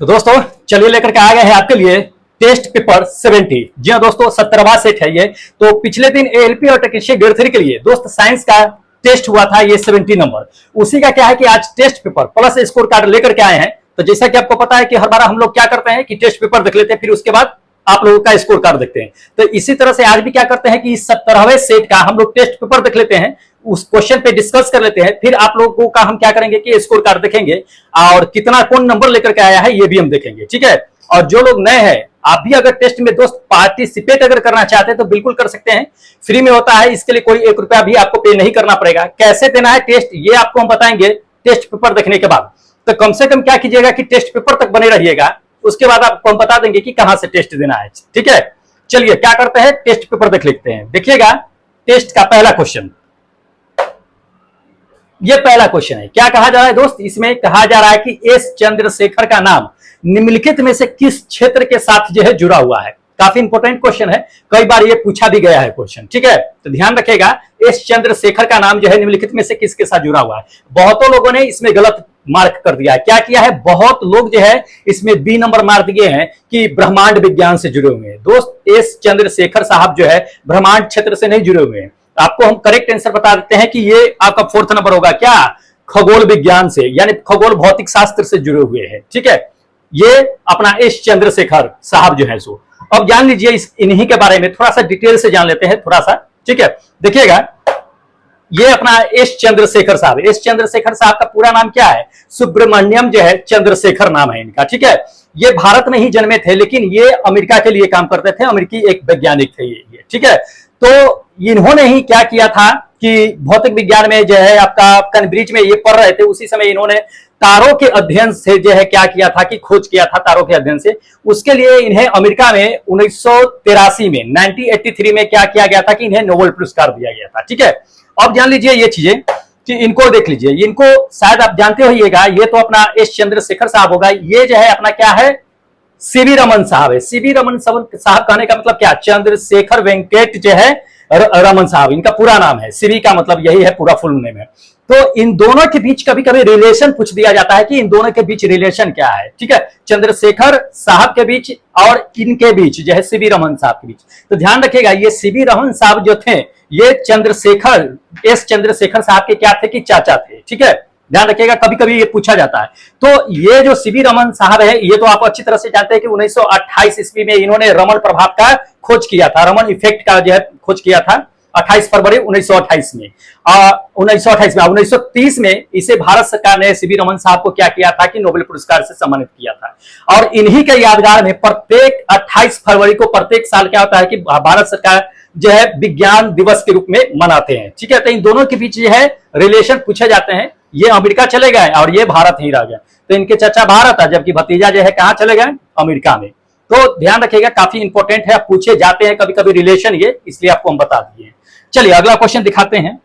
तो दोस्तों चलिए लेकर के आ गए हैं आपके लिए टेस्ट पेपर 70। जी हाँ दोस्तों, 17वां सेट है ये। तो पिछले दिन एएलपी और टेक्नीशियन ग्रेड 3 के लिए दोस्त साइंस का टेस्ट हुआ था, ये 70 नंबर। उसी का क्या है कि आज test paper plus score card लेकर के आए हैं। तो जैसा कि आपको पता है कि हर बार हम लोग क्या करते हैं कि टेस्ट पेपर देख लेते हैं, फिर उसके बाद आप लोगों का स्कोर कार्ड देखते हैं। तो इसी तरह से आज भी क्या करते हैं कि इस 17वें सेट का हम लोग टेस्ट पेपर देख लेते हैं, उस क्वेश्चन पे डिस्कस कर लेते हैं, फिर आप लोगों का हम क्या करेंगे कि स्कोर कार्ड देखेंगे और कितना कौन नंबर लेकर के आया है ये भी हम देखेंगे, ठीक है। और जो लोग नए हैं, आप भी अगर टेस्ट में दोस्त पार्टिसिपेट अगर करना चाहते हैं तो बिल्कुल कर सकते हैं, फ्री में होता है। इसके लिए कोई 1 रुपया भी आपको पे नहीं करना पड़ेगा। कैसे देना है टेस्ट ये आपको हम बताएंगे टेस्ट पेपर देखने के बाद। तो कम से कम क्या कीजिएगा कि टेस्ट पेपर तक बने रहिएगा, उसके बाद आपको हम बता देंगे कि कहां से टेस्ट देना है, ठीक है। चलिए क्या करते हैं, टेस्ट पेपर देख लेते हैं। देखिएगा टेस्ट का पहला क्वेश्चन, ये पहला क्वेश्चन है। क्या कहा जा रहा है दोस्त, इसमें कहा जा रहा है कि एस चंद्रशेखर का नाम निम्नलिखित में से किस क्षेत्र के साथ जो है जुड़ा हुआ है। काफी इंपॉर्टेंट क्वेश्चन है, कई बार ये पूछा भी गया है क्वेश्चन, ठीक है। तो ध्यान रखिएगा, एस चंद्रशेखर का नाम जो है निम्नलिखित में से किसके साथ जुड़ा हुआ है। बहुतों लोगों ने इसमें गलत मार्क कर दिया है। क्या किया है, बहुत लोग जो है इसमें बी नंबर मार दिए हैं कि ब्रह्मांड विज्ञान से जुड़े हुए हैं। दोस्त एस चंद्रशेखर साहब जो है ब्रह्मांड क्षेत्र से नहीं जुड़े हुए हैं। आपको हम करेक्ट आंसर बता देते हैं कि ये आपका 4th नंबर होगा। क्या, खगोल विज्ञान से, यानी खगोल भौतिक शास्त्र से जुड़े हुए हैं, ठीक है। ये अपना एस चंद्रशेखर साहब जो है सो। अब जान लीजिए इन्हीं के बारे में थोड़ा सा डिटेल से जान लेते हैं थोड़ा सा, ठीक है। देखिएगा ये अपना एस चंद्रशेखर साहब, एस चंद्रशेखर साहब का पूरा नाम क्या है, सुब्रमण्यम जो है चंद्रशेखर नाम है इनका, ठीक है। ये भारत में ही जन्मे थे, लेकिन ये अमेरिका के लिए काम करते थे, अमेरिकी एक वैज्ञानिक थे ये, ठीक है। तो इन्होंने ही क्या किया था कि भौतिक विज्ञान में जो है आपका कैम्ब्रिज में ये पढ़ रहे थे, उसी समय इन्होंने तारों के अध्ययन से जो है क्या किया था कि खोज किया था तारों के अध्ययन से। उसके लिए इन्हें अमेरिका में 1983 में 1983 में क्या किया गया था कि इन्हें नोबेल पुरस्कार दिया गया था, ठीक है। अब जान लीजिए ये चीजें कि इनको देख लीजिए, इनको शायद आप जानते होइएगा, ये तो अपना एस चंद्रशेखर साहब होगा। ये जो है अपना क्या है, सीवी रमन साहब है। सीवी रमन साहब कहने का मतलब क्या, चंद्रशेखर वेंकट जो है रमन साहब, इनका पूरा नाम है। सीवी का मतलब यही है, पूरा फुल नेम है। तो इन दोनों के बीच कभी कभी रिलेशन पूछ दिया जाता है कि इन दोनों के बीच रिलेशन क्या है, ठीक है। चंद्रशेखर साहब के बीच और इनके बीच जो है सीवी रमन साहब के बीच। तो ध्यान रखिएगा, ये सीवी रमन साहब जो थे ये चंद्रशेखर, एस चंद्रशेखर साहब के क्या थे कि चाचा थे, ठीक है। ध्यान रखिएगा, कभी कभी ये पूछा जाता है। तो ये जो सीवी रमन साहब है, ये तो आप अच्छी तरह से जानते हैं कि 1928 ईस्वी में इन्होंने रमन प्रभाव का खोज किया था, रमन इफेक्ट का जो है खोज किया था 28 फरवरी 1928 में। 1930 में इसे भारत सरकार ने सीवी रमन साहब को क्या किया था कि नोबेल पुरस्कार से सम्मानित किया था। और इन्हीं के यादगार में प्रत्येक 28 फरवरी को प्रत्येक साल क्या होता है कि भारत सरकार जो है विज्ञान दिवस के रूप में मनाते हैं, ठीक है। तो इन दोनों के बीच जो है रिलेशन पूछे जाते हैं। ये अमेरिका चले गए और ये भारत ही रह गए, तो इनके चाचा भारत है, जबकि भतीजा जो है कहां चले गए, अमेरिका में। तो ध्यान रखिएगा, काफी इंपॉर्टेंट है, पूछे जाते हैं कभी कभी रिलेशन ये, इसलिए आपको हम बता दिए। चलिए अगला क्वेश्चन दिखाते हैं।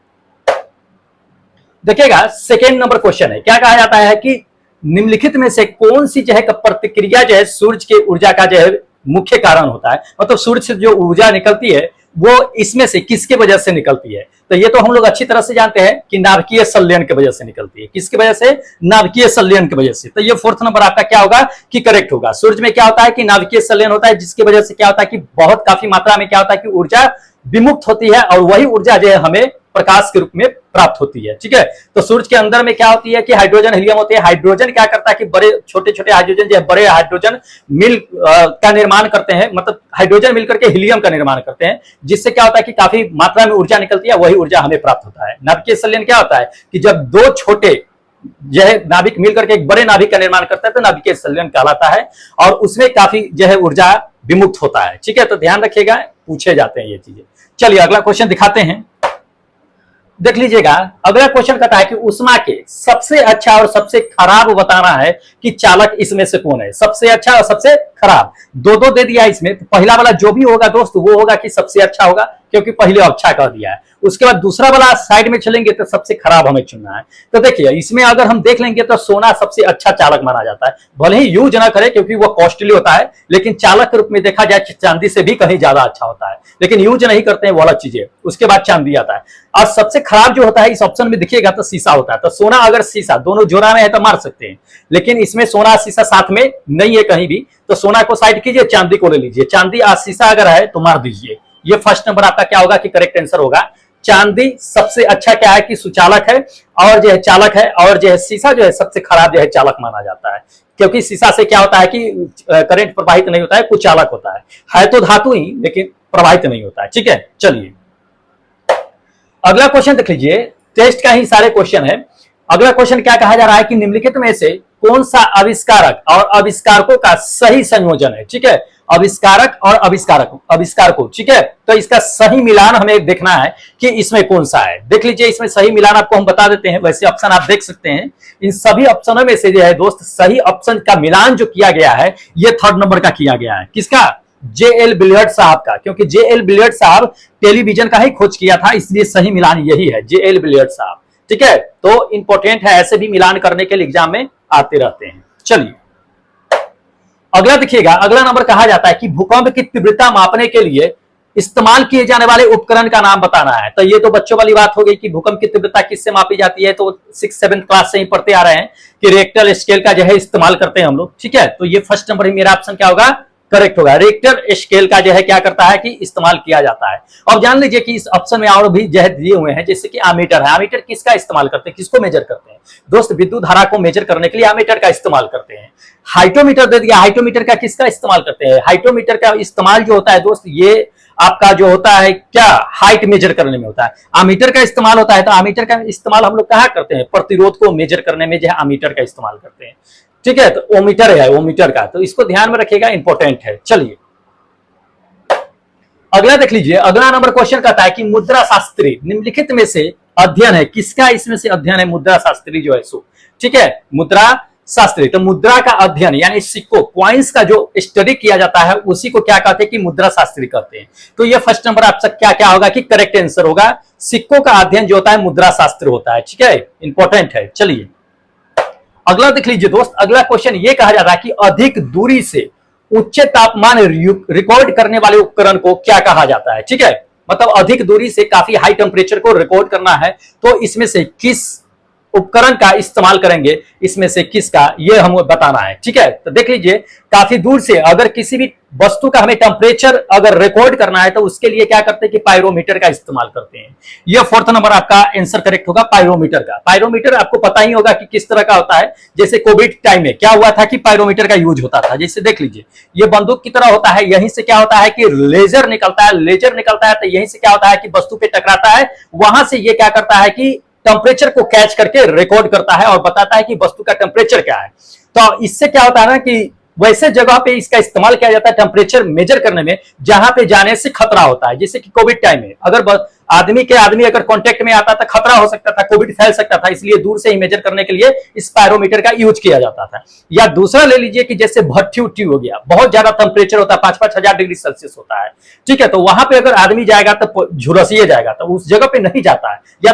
देखिएगा सेकेंड नंबर क्वेश्चन है। क्या कहा जाता है कि निम्नलिखित में से कौन सी जो है प्रतिक्रिया जो है सूर्य के ऊर्जा का जो है मुख्य कारण होता है, मतलब सूर्य से जो ऊर्जा निकलती है वो इसमें से किसके वजह से निकलती है। तो ये तो हम लोग अच्छी तरह से जानते हैं कि नाभिकीय संलयन की वजह से निकलती है। किसकी वजह से, नाभिकीय संलयन की वजह से। तो ये 4th नंबर आपका क्या होगा कि करेक्ट होगा। सूर्य में क्या होता है कि नाभिकीय संलयन होता है, जिसकी वजह से क्या होता है कि बहुत काफी मात्रा में क्या होता है कि ऊर्जा विमुक्त होती है, और वही ऊर्जा जो है हमें प्रकाश के रूप में प्राप्त होती है, ठीक है। तो सूर्य के अंदर में क्या होती है कि हाइड्रोजन हीलियम होते हैं। हाइड्रोजन क्या करता है कि बड़े छोटे छोटे हाइड्रोजन जो है बड़े हाइड्रोजन मिल का निर्माण करते हैं, मतलब हाइड्रोजन मिलकर के हीलियम का निर्माण करते हैं, जिससे क्या होता है कि काफी मात्रा में ऊर्जा निकलती है, वही ऊर्जा हमें प्राप्त होता है। नाभिकीय संलयन क्या होता है कि जब दो छोटे जो है नाभिक मिलकर के एक बड़े नाभिक का निर्माण करता है तो नाभिकीय संलयन कहलाता है, और उसमें काफी जो है ऊर्जा विमुक्त होता है, ठीक है। तो ध्यान रखिएगा, पूछे जाते हैं ये चीजें। चलिए अगला क्वेश्चन दिखाते हैं। देख लीजिएगा, अगला क्वेश्चन कहता है कि उष्मा के सबसे अच्छा और सबसे खराब बताना है कि चालक इसमें से कौन है। सबसे अच्छा और सबसे खराब, दो दो दे दिया इसमें। तो पहला वाला जो भी होगा दोस्त वो होगा कि सबसे अच्छा होगा, क्योंकि पहले अच्छा कह दिया है। उसके बाद दूसरा वाला साइड में चलेंगे तो सबसे खराब हमें चुनना है। तो देखिए इसमें अगर हम देख लेंगे तो सोना सबसे अच्छा चालक माना जाता है, भले ही यूज ना करे क्योंकि वो कॉस्टली होता है, लेकिन चालक के रूप में देखा जाए चांदी से भी कहीं ज्यादा अच्छा होता है, लेकिन यूज नहीं करते हैं वो अलग चीज है। उसके बाद चांदी आता है, और सबसे खराब जो होता है इस ऑप्शन में देखिएगा तो शीशा होता है। तो सोना अगर शीशा दोनों जोड़ा में है तो मार सकते हैं, लेकिन इसमें सोना शीशा साथ में नहीं है कहीं भी, तो सोना को साइड कीजिए, चांदी को ले लीजिए। चांदी और शीशा अगर है तो मार दीजिए। ये फर्स्ट नंबर आपका क्या होगा कि करेक्ट आंसर होगा। चांदी सबसे अच्छा क्या है कि सुचालक है और जो है चालक है, और जो है शीशा जो है सबसे खराब जो है चालक माना जाता है, क्योंकि शीशा से क्या होता है कि करंट प्रवाहित नहीं होता है, कुचालक होता है तो धातु ही लेकिन प्रवाहित नहीं होता है। ठीक है, चलिए अगला क्वेश्चन देख लीजिए, टेस्ट का ही सारे क्वेश्चन है। अगला क्वेश्चन क्या कहा जा रहा है कि निम्नलिखित में से कौन सा आविष्कारक और आविष्कारकों का सही संयोजन है। ठीक है, आविष्कारक और आविष्कारकों, ठीक है, तो इसका सही मिलान हमें देखना है कि इसमें कौन सा है। देख लीजिए इसमें सही मिलान आपको हम बता देते हैं, वैसे ऑप्शन आप देख सकते हैं। इन सभी ऑप्शनों में से जो है दोस्त सही ऑप्शन का मिलान जो किया गया है ये थर्ड नंबर का किया गया है। किसका? जे.एल. बिलियर्ड साहब का, क्योंकि जे.एल. बिलियर्ड साहब टेलीविजन का ही खोज किया था, इसलिए सही मिलान यही है, जे.एल. बिलियर्ड साहब। ठीक है, तो इंपॉर्टेंट है, ऐसे भी मिलान करने के लिए एग्जाम में आते रहते हैं। चलिए अगला देखिएगा, अगला नंबर कहा जाता है कि भूकंप की तीव्रता मापने के लिए इस्तेमाल किए जाने वाले उपकरण का नाम बताना है। तो ये तो बच्चों वाली बात हो गई कि भूकंप की तीव्रता किससे मापी जाती है, तो 6-7 क्लास से ही पढ़ते आ रहे हैं कि रिएक्टर स्केल का जो है इस्तेमाल करते हैं हम लोग। ठीक है, तो ये फर्स्ट नंबर ही मेरा ऑप्शन क्या होगा, करेक्ट होगा। रिएक्टर स्केल का जो है क्या करता है कि इस्तेमाल किया जाता है। अब जान लीजिए कि इस ऑप्शन में और भी जो है दिए हुए हैं, जैसे कि आमीटर है। आमीटर किसका इस्तेमाल करते हैं, किसको मेजर करते हैं दोस्त? विद्युत धारा को मेजर करने के लिए आमीटर का इस्तेमाल करते हैं। हाइटोमीटर दे दिया, हाइटोमीटर का किसका इस्तेमाल करते हैं? हाइटोमीटर का इस्तेमाल जो होता है दोस्त ये आपका जो होता है क्या, हाइट मेजर करने में होता है। आमीटर का इस्तेमाल होता है, तो आमीटर का इस्तेमाल हम लोग कहाँ करते हैं? प्रतिरोध को मेजर करने में जो है आमीटर का इस्तेमाल करते हैं। ठीक है, तो ओमीटर है, ओमीटर का, तो इसको ध्यान में रखिएगा, इंपॉर्टेंट है। चलिए अगला देख लीजिए, अगला नंबर क्वेश्चन कहता है कि मुद्रा शास्त्री निम्नलिखित में से अध्ययन है किसका? इसमें से अध्ययन है मुद्रा शास्त्री जो है सो। ठीक है, मुद्रा शास्त्री, तो मुद्रा का अध्ययन यानी सिक्कों, कॉइन्स का जो स्टडी किया जाता है उसी को क्या कहते हैं कि मुद्रा शास्त्री कहते हैं। तो ये फर्स्ट नंबर आपका क्या क्या होगा कि करेक्ट आंसर होगा। सिक्कों का अध्ययन जो होता है मुद्रा शास्त्र होता है। ठीक है, इंपॉर्टेंट है। चलिए अगला देख लीजिए दोस्त, अगला क्वेश्चन ये कहा जाता है कि अधिक दूरी से उच्च तापमान रिकॉर्ड करने वाले उपकरण को क्या कहा जाता है। ठीक है, मतलब अधिक दूरी से काफी हाई टेम्परेचर को रिकॉर्ड करना है, तो इसमें से किस उपकरण का इस्तेमाल करेंगे, इसमें से किसका, ये हमें बताना है। ठीक है, तो देख लीजिए काफी दूर से अगर किसी भी वस्तु का हमें टेम्परेचर अगर रिकॉर्ड करना है तो उसके लिए क्या करते हैं कि पायरोमीटर का इस्तेमाल करते हैं। ये फोर्थ नंबर आपका आंसर करेक्ट होगा, पायरोमीटर का। पायरोमीटर आपको पता ही होगा कि किस तरह का होता है, जैसे कोविड टाइम में क्या हुआ था कि पायरोमीटर का यूज होता था। जैसे देख लीजिए ये बंदूक की तरह होता है, यहीं से क्या होता है कि लेजर निकलता है, लेजर निकलता है तो यहीं से क्या होता है कि वस्तु पे टकराता है, वहां से ये क्या करता है कि टेम्परेचर को कैच करके रिकॉर्ड करता है और बताता है कि वस्तु का टेम्परेचर क्या है। तो इससे क्या होता है ना कि वैसे जगह पे इसका इस्तेमाल किया जाता है टेम्परेचर मेजर करने में जहां पे जाने से खतरा होता है। जैसे कि कोविड टाइम में अगर आदमी अगर कांटेक्ट में आता था, खतरा हो सकता था, कोविड फैल सकता था, इसलिए दूर से ही मेजर करने के लिए इस पायरोमीटर का यूज किया जाता था। या दूसरा ले लीजिए कि जैसे भट्टी उट्टी हो गया, बहुत ज्यादा टेम्परेचर होता है, 5-5 हजार डिग्री सेल्सियस होता है। ठीक है, तो वहां पे अगर आदमी जाएगा तो झुलसिए जाएगा, तो उस जगह पे नहीं जाता है, या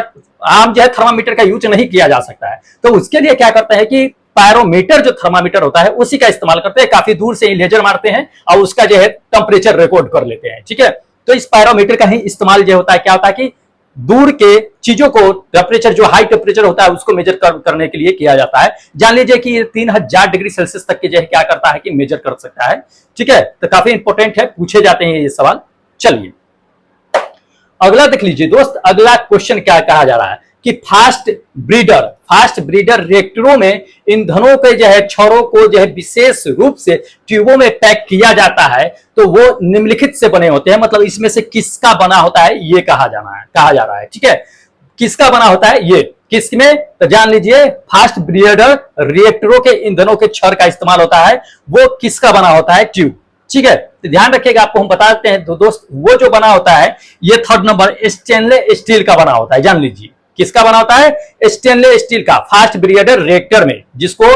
आम जो है थर्मामीटर का यूज नहीं किया जा सकता है। तो उसके लिए क्या करते हैं कि पायरोमीटर जो थर्मामीटर होता है उसी का इस्तेमाल करते हैं, काफी दूर से ही लेजर मारते हैं और उसका जो है टेम्परेचर रिकॉर्ड कर लेते हैं। ठीक है, तो इस पायरोमीटर का ही इस्तेमाल जो होता है क्या होता है कि दूर के चीजों को टेम्परेचर जो हाई टेम्परेचर होता है उसको मेजर करने के लिए किया जाता है। जान लीजिए कि ये 3000 डिग्री सेल्सियस तक के जो है क्या करता है कि मेजर कर सकता है। ठीक है, तो काफी इंपॉर्टेंट है, पूछे जाते हैं ये सवाल। चलिए अगला देख लीजिए दोस्त, अगला क्वेश्चन क्या कहा जा रहा है कि फास्ट ब्रीडर रिएक्टरों में ईंधनों के जो है छोरों को जो है विशेष रूप से ट्यूबों में पैक किया जाता है, तो वो निम्नलिखित से बने होते हैं। मतलब इसमें से किसका बना होता है ये कहा जा रहा है। ठीक है, किसका बना होता है ये, किसमें, तो जान लीजिए फास्ट ब्रीडर रिएक्टरों के ईंधनों के छर का इस्तेमाल होता है, वो किसका बना होता है, ट्यूब। ठीक है, तो ध्यान रखिएगा, आपको हम बता देते हैं तो दोस्त वो जो बना होता है ये थर्ड नंबर स्टेनलेस स्टील का बना होता है। जान लीजिए किसका बना होता है, स्टेनलेस स्टील का, फास्ट ब्रीडर रिएक्टर में, जिसको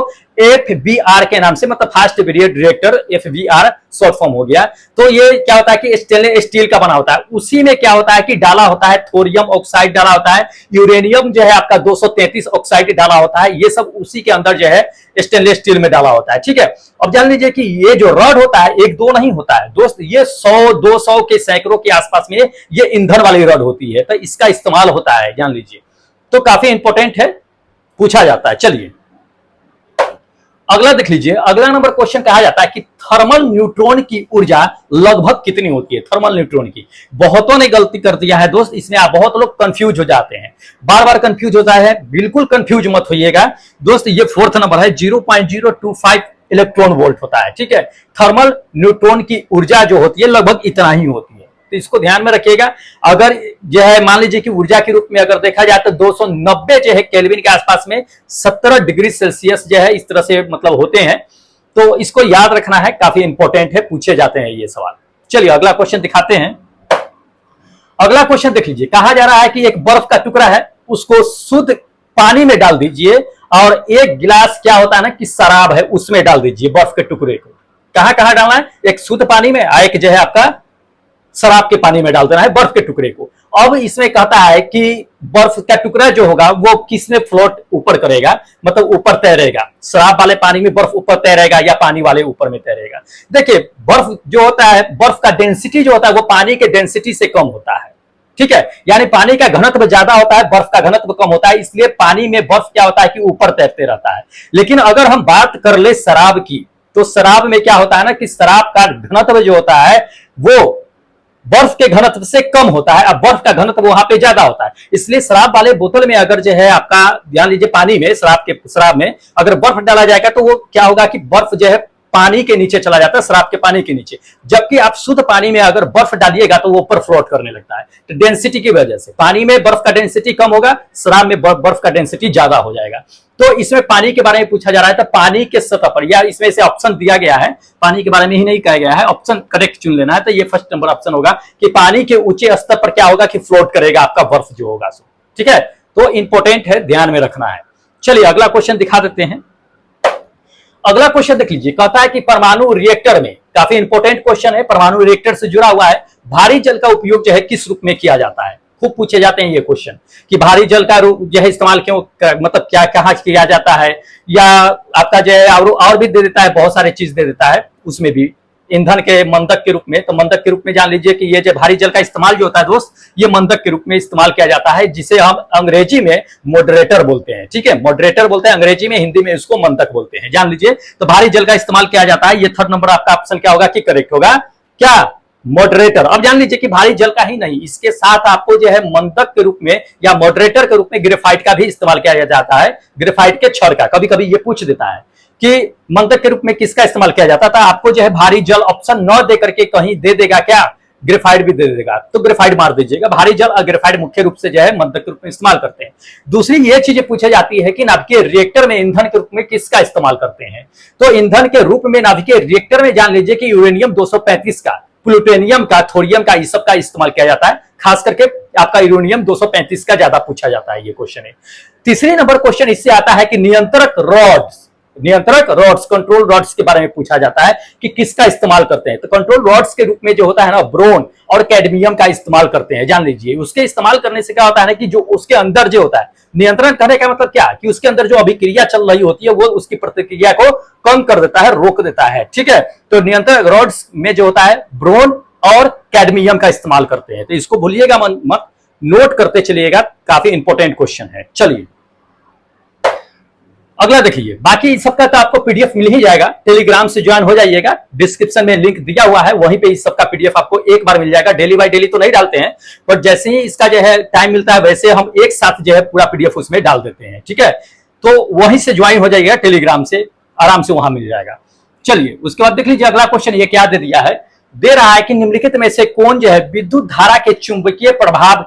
FBR के नाम से, मतलब fast period reactor, FBR short form हो गया। तो ये क्या होता है कि स्टेनलेस स्टील का बना होता है। उसी में क्या होता है कि डाला होता है थोरियम ऑक्साइड, डाला होता है यूरेनियम जो है आपका 233 ऑक्साइड डाला होता है। ये सब उसी के अंदर जो है स्टेनलेस स्टील में डाला होता है। ठीक है, अब जान लीजिए कि ये जो रॉड होता है एक दो नहीं होता है दोस्त, ये 100-200 के सैकड़ों के आसपास में ये ईंधन वाली रॉड होती है, तो इसका इस्तेमाल होता है, जान लीजिए। तो काफी इंपॉर्टेंट है, पूछा जाता है। चलिए अगला देख लीजिए। अगला नंबर क्वेश्चन कहा जाता है कि थर्मल न्यूट्रॉन की ऊर्जा लगभग कितनी होती है। थर्मल न्यूट्रॉन की बहुतों ने गलती कर दिया है दोस्त, इसमें आप बहुत लोग कंफ्यूज हो जाते हैं, बार बार कंफ्यूज होता है। बिल्कुल कंफ्यूज मत होइएगा दोस्त, ये फोर्थ नंबर है, 0.025 इलेक्ट्रॉन वोल्ट होता है। ठीक है, थर्मल न्यूट्रॉन की ऊर्जा जो होती है लगभग इतना ही होती है, तो इसको ध्यान में रखिएगा। अगर जो है मान लीजिए कि ऊर्जा के रूप में अगर देखा जाए तो 290 जो है केल्विन के आसपास में 17 डिग्री सेल्सियस जो है इस तरह से मतलब होते हैं, तो इसको याद रखना है, काफी इंपॉर्टेंट है, पूछे जाते हैं ये सवाल। चलिए अगला क्वेश्चन दिखाते हैं। अगला क्वेश्चन देख लीजिए। कहा जा रहा है कि एक बर्फ का टुकड़ा है, उसको शुद्ध पानी में डाल दीजिए और एक गिलास क्या होता है ना कि शराब है उसमें डाल दीजिए बर्फ के टुकड़े को। कहां कहां डालना है, एक शुद्ध पानी में, एक जो है आपका शराब के पानी में डाल देना है बर्फ के टुकड़े को। अब इसमें कहता है कि बर्फ का टुकड़ा जो होगा वो किसमें फ्लोट ऊपर करेगा, मतलब ऊपर तैरेगा। शराब वाले पानी में बर्फ ऊपर तैरेगा या पानी वाले ऊपर में तैरेगा। देखिए बर्फ जो होता है, बर्फ का डेंसिटी जो होता है वो पानी के डेंसिटी से कम होता है। ठीक है, यानी पानी का घनत्व ज्यादा होता है, बर्फ का घनत्व कम होता है, इसलिए पानी में बर्फ क्या होता है कि ऊपर तैरते रहता है। लेकिन अगर हम बात कर ले शराब की, तो शराब में क्या होता है ना कि शराब का घनत्व जो होता है वो बर्फ के घनत्व से कम होता है, अब बर्फ का घनत्व वहां पे ज्यादा होता है। इसलिए शराब वाले बोतल में अगर जो है आपका ध्यान लीजिए, पानी में शराब में अगर बर्फ डाला जाएगा तो वो क्या होगा कि बर्फ जो है पानी के नीचे चला जाता है, शराब के पानी के नीचे। जबकि आप शुद्ध पानी में अगर बर्फ डालिएगा तो वो ऊपर फ्लोट करने लगता है, तो डेंसिटी की वजह से पानी में बर्फ का डेंसिटी कम होगा, शराब में बर्फ का डेंसिटी ज्यादा हो जाएगा। तो इसमें पानी के बारे में पूछा जा रहा है, तो पानी के सतह पर, या इसमें से ऑप्शन दिया गया है, पानी के बारे में ही नहीं कहा गया है, ऑप्शन करेक्ट चुन लेना है। तो ये फर्स्ट नंबर ऑप्शन होगा कि पानी के ऊंचे स्तर पर क्या होगा कि फ्लोट करेगा आपका बर्फ जो होगा सो। ठीक है, तो इंपॉर्टेंट है, ध्यान में रखना है। चलिए अगला क्वेश्चन दिखा देते हैं। अगला क्वेश्चन देख लीजिए। कहता है कि परमाणु रिएक्टर में, काफी इंपॉर्टेंट क्वेश्चन है, परमाणु रिएक्टर से जुड़ा हुआ है, भारी जल का उपयोग जो है किस रूप में किया जाता है। खूब पूछे जाते हैं ये क्वेश्चन कि भारी जल का जो है इस्तेमाल क्यों, मतलब क्या कहाँ किया जाता है, या आपका जो है और भी दे देता है, बहुत सारे चीज दे देता है उसमें भी, ईंधन के मंदक के रूप में। तो मंदक के रूप में जान लीजिए कि ये जो भारी जल का इस्तेमाल जो होता है दोस्त, ये मंदक के रूप में इस्तेमाल किया जाता है, जिसे हम अंग्रेजी में मॉडरेटर बोलते हैं। ठीक है, मॉडरेटर बोलते हैं अंग्रेजी में, हिंदी में इसको मंदक बोलते हैं, जान लीजिए। तो भारी जल का इस्तेमाल किया जाता है, ये थर्ड नंबर आपका ऑप्शन क्या होगा कि करेक्ट होगा, क्या, मॉडरेटर। अब जान लीजिए कि भारी जल का ही नहीं, इसके साथ आपको जो है मंदक के रूप में या मॉडरेटर के रूप में ग्रेफाइट का भी इस्तेमाल किया जाता है, ग्रेफाइट के छड़ का। कभी कभी ये पूछ देता है कि मंदक के रूप में किसका इस्तेमाल किया जाता था, आपको जो है भारी जल ऑप्शन न दे करके कहीं दे देगा क्या, ग्रेफाइट भी दे देगा, तो ग्रेफाइट मार दीजिएगा। भारी जल और ग्रेफाइट मुख्य रूप से जो है मंदक के रूप में इस्तेमाल करते हैं। दूसरी ये चीजें पूछी जाती है कि नाभिकीय रिएक्टर में ईंधन के रूप में किसका इस्तेमाल करते हैं। तो ईंधन के रूप में नाभिकीय रिएक्टर में जान लीजिए कि यूरेनियम 235 का, प्लूटोनियम का, थोरियम का, इस सब का इस्तेमाल किया जाता है। खास करके आपका यूरेनियम 235 का ज्यादा पूछा जाता है, ये क्वेश्चन है। तीसरी नंबर क्वेश्चन इससे आता है कि नियंत्रक रॉड्स, कंट्रोल रॉड्स के बारे में पूछा जाता है कि किसका इस्तेमाल करते हैं। तो कंट्रोल रॉड्स के रूप में जो होता है ना, ब्रोन और कैडमियम का इस्तेमाल करते हैं, जान लीजिए। उसके इस्तेमाल करने से क्या होता है ना कि जो उसके अंदर जो होता है, नियंत्रण करने का मतलब क्या कि उसके अंदर जो अभिक्रिया चल रही होती है वो उसकी प्रतिक्रिया को कम कर देता है, रोक देता है। ठीक है, तो नियंत्रण रॉड्स में जो होता है ब्रोन और कैडमियम का इस्तेमाल करते हैं, तो इसको भूलिएगा मत, नोट करते चलिएगा, काफी इंपॉर्टेंट क्वेश्चन है। चलिए अगला देखिए। बाकी सबका तो आपको पीडीएफ मिल ही जाएगा, टेलीग्राम से ज्वाइन हो जाइएगा, डिस्क्रिप्शन में लिंक दिया हुआ है, वहीं पे इस सबका पीडीएफ आपको एक बार मिल जाएगा। डेली बाय डेली तो नहीं डालते हैं, पर जैसे ही इसका जो है टाइम मिलता है वैसे हम एक साथ जो है पूरा पीडीएफ उसमें डाल देते हैं। ठीक है, तो वहीं से ज्वाइन हो जाइएगा, टेलीग्राम से आराम से वहां मिल जाएगा। चलिए उसके बाद देख लीजिए अगला क्वेश्चन ये क्या दे दिया है, दे रहा है कि निम्नलिखित में से कौन जो है विद्युत धारा के चुंबकीय प्रभाव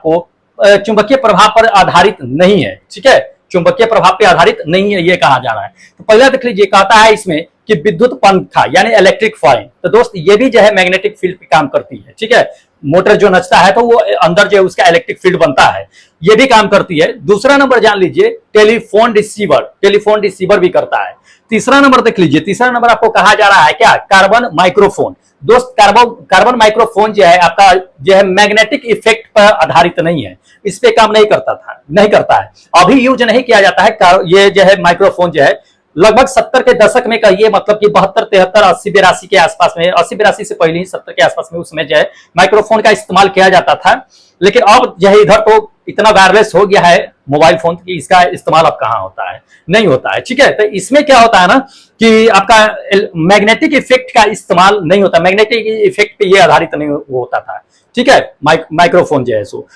पर आधारित नहीं है। ठीक है, चुंबकीय प्रभाव पर आधारित नहीं है, ये कहा जा रहा है। तो पहला देख लीजिए, कहता है इसमें कि विद्युत पंखा यानी इलेक्ट्रिक फॉइन, तो दोस्त ये भी जो है मैग्नेटिक फील्ड पे काम करती है। ठीक है, मोटर जो नचता है तो वो अंदर जो है उसका इलेक्ट्रिक फील्ड बनता है, ये भी काम करती है। दूसरा नंबर जान लीजिए, टेलीफोन रिसीवर भी करता है। तीसरा नंबर देख लीजिए, तीसरा नंबर आपको कहा जा रहा है क्या, कार्बन माइक्रोफोन। दोस्त कार्बन माइक्रोफोन जो है आपका जो है मैग्नेटिक इफेक्ट पर आधारित नहीं है, इस पे काम नहीं करता है, अभी यूज नहीं किया जाता है। ये जो है माइक्रोफोन जो है लगभग 70 के दशक में कहिए, मतलब कि 72, 73, 80, 82 के आसपास में, 80, 82 से पहले ही 70 के आसपास में उसमें जो है माइक्रोफोन का इस्तेमाल किया जाता था। लेकिन अब जो है इधर तो इतना वायरलेस हो गया है मोबाइल फोन की, इसका इस्तेमाल अब कहाँ होता है, नहीं होता है। ठीक है, तो इसमें क्या होता है ना कि आपका मैग्नेटिक इफेक्ट का इस्तेमाल नहीं होता, मैग्नेटिक इफेक्ट पे ये आधारित नहीं होता था। ठीक है, माइक्रोफोन जो है सो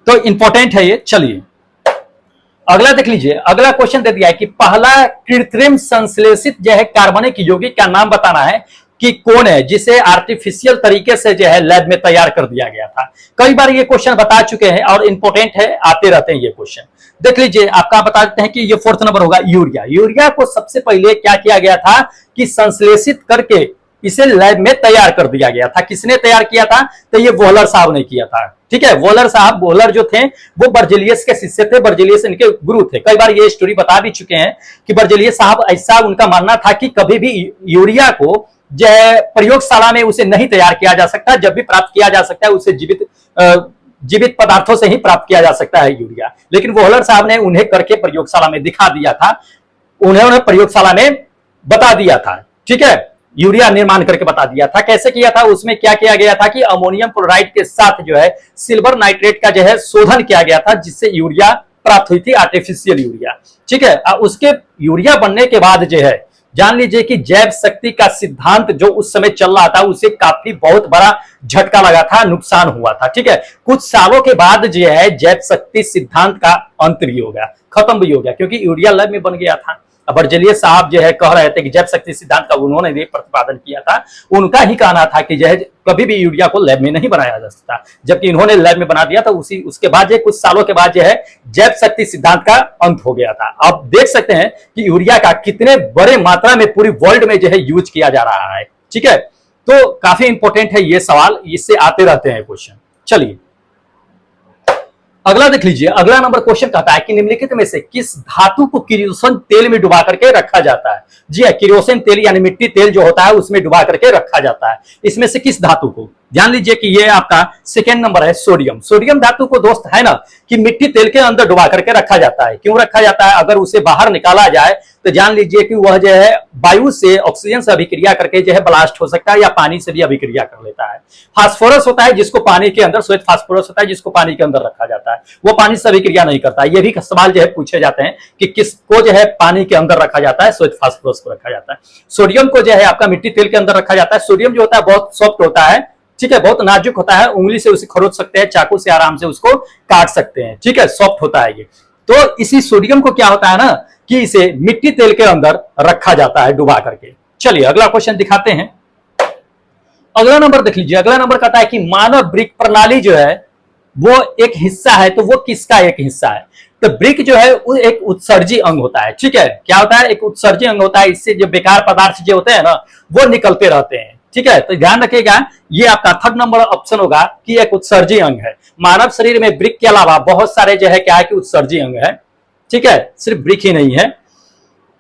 तो इंपॉर्टेंट है ये। चलिए अगला देख लीजिए, अगला क्वेश्चन दे दिया है कि पहला कृत्रिम संश्लेषित जो है कार्बनिक यौगिक का नाम बताना है कि कौन है जिसे आर्टिफिशियल तरीके से जो है लैब में तैयार कर दिया गया था। कई बार ये क्वेश्चन बता चुके हैं और इंपॉर्टेंट है, आते रहते हैं ये क्वेश्चन। देख लीजिए, आपका बता देते हैं कि ये 4th नंबर होगा यूरिया। यूरिया को सबसे पहले क्या किया गया था कि संश्लेषित करके इसे लैब में तैयार कर दिया गया था। किसने तैयार किया था, तो ये वोहलर साहब ने किया था। ठीक है, वोहलर जो थे वो बर्जेलियस के शिष्य थे, बर्जेलियस इनके गुरु थे। कई बार ये स्टोरी बता भी चुके हैं कि बर्जेलियस साहब ऐसा उनका मानना था कि कभी भी यूरिया को जो है प्रयोगशाला में उसे नहीं तैयार किया जा सकता, जब भी प्राप्त किया जा सकता है उसे जीवित पदार्थों से ही प्राप्त किया जा सकता है यूरिया। लेकिन वोहलर साहब ने उन्हें करके प्रयोगशाला में दिखा दिया था, उन्होंने प्रयोगशाला में बता दिया था। ठीक है, यूरिया निर्माण करके बता दिया था। कैसे किया था, उसमें क्या किया गया था कि अमोनियम क्लोराइड के साथ जो है सिल्वर नाइट्रेट का जो है शोधन किया गया था, जिससे यूरिया प्राप्त हुई थी, आर्टिफिशियल यूरिया। ठीक है, उसके यूरिया बनने के बाद जो है जान लीजिए कि जैव शक्ति का सिद्धांत जो उस समय चल रहा था उसे काफी बहुत बड़ा झटका लगा था, नुकसान हुआ था। ठीक है, कुछ सालों के बाद जो है जैव शक्ति सिद्धांत का अंत भी हो गया, खत्म भी हो गया, क्योंकि यूरिया लैब में बन गया था। बर्जेलियस साहब जो है कह रहे थे कि जैव शक्ति सिद्धांत का उन्होंने भी प्रतिपादन किया था, उनका ही कहना था कि जो है कभी भी यूरिया को लैब में नहीं बनाया जा सकता, जबकि इन्होंने लैब में बना दिया था। उसके बाद कुछ सालों के बाद जो है जैव शक्ति सिद्धांत का अंत हो गया था। आप देख सकते हैं कि यूरिया का कितने बड़े मात्रा में पूरी वर्ल्ड में जो है यूज किया जा रहा है। ठीक है, तो काफी इंपॉर्टेंट है ये सवाल, इससे आते रहते हैं क्वेश्चन। चलिए अगला देख लीजिए, अगला नंबर क्वेश्चन कहता है कि निम्नलिखित में से किस धातु को किरोसिन तेल में डुबा करके रखा जाता है। जी है, किरोसिन तेल यानी मिट्टी तेल जो होता है उसमें डुबा करके रखा जाता है। इसमें से किस धातु को, ध्यान लीजिए कि ये आपका 2nd नंबर है सोडियम। सोडियम धातु को दोस्त है ना कि मिट्टी तेल के अंदर डुबा करके रखा जाता है। क्यों रखा जाता है, अगर उसे बाहर निकाला जाए तो जान लीजिए कि वह जो है वायु से ऑक्सीजन से अभिक्रिया करके जो है ब्लास्ट हो सकता है, या पानी से भी अभिक्रिया कर लेता है। फास्फोरस होता है जिसको पानी के अंदर, श्वेत फास्फोरस होता है जिसको पानी के अंदर रखा जाता है, वो पानी से अभिक्रिया नहीं करता है। ये भी सवाल जो है पूछे जाते हैं कि किसको जो है पानी के अंदर रखा जाता है, श्वेत फास्फोरस को रखा जाता है। सोडियम को जो है आपका मिट्टी तेल के अंदर रखा जाता है। सोडियम जो होता है बहुत सॉफ्ट होता है, ठीक है, बहुत नाजुक होता है, उंगली से उसे खरोच सकते हैं, चाकू से आराम से उसको काट सकते हैं। ठीक है, सॉफ्ट होता है ये। तो इसी सोडियम को क्या होता है ना कि इसे मिट्टी तेल के अंदर रखा जाता है डुबा करके। चलिए अगला क्वेश्चन दिखाते हैं। अगला नंबर देख लीजिए, अगला नंबर कहता है कि मानव वृक्क प्रणाली जो है वो एक हिस्सा है, तो वो किसका एक हिस्सा है। तो वृक्क जो है वो एक उत्सर्जी अंग होता है। ठीक है, क्या होता है, एक उत्सर्जी अंग होता है, इससे जो बेकार पदार्थ जो होते हैं ना वो निकलते रहते हैं। ठीक है, तो ध्यान रखिएगा, ये आपका 3rd नंबर ऑप्शन होगा कि एक उत्सर्जी अंग है। मानव शरीर में वृक्क के अलावा बहुत सारे जो है क्या है कि उत्सर्जी अंग है। ठीक है, सिर्फ वृक्क ही नहीं है।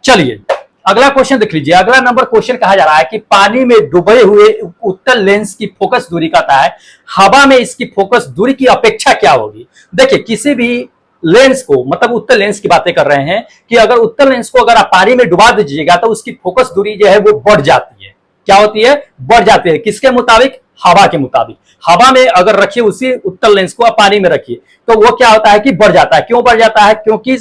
चलिए अगला क्वेश्चन देख लीजिए, अगला नंबर क्वेश्चन कहा जा रहा है कि पानी में डूबे हुए उत्तल लेंस की फोकस दूरी कहता है हवा में इसकी फोकस दूरी की अपेक्षा क्या होगी। देखिए किसी भी लेंस को, मतलब उत्तल लेंस की बातें कर रहे हैं कि अगर उत्तल लेंस को अगर आप पानी में डुबा दीजिएगा तो उसकी फोकस दूरी जो है वो बढ़ जाती है। क्या होती है, बढ़ जाती है। किसके मुताबिक, हवा के मुताबिक। हवा में अगर रखिए उसी उत्तल लेंस को आप पानी में रखिए तो वो क्या होता है कि बढ़ जाता है। क्यों बढ़ जाता है, क्योंकि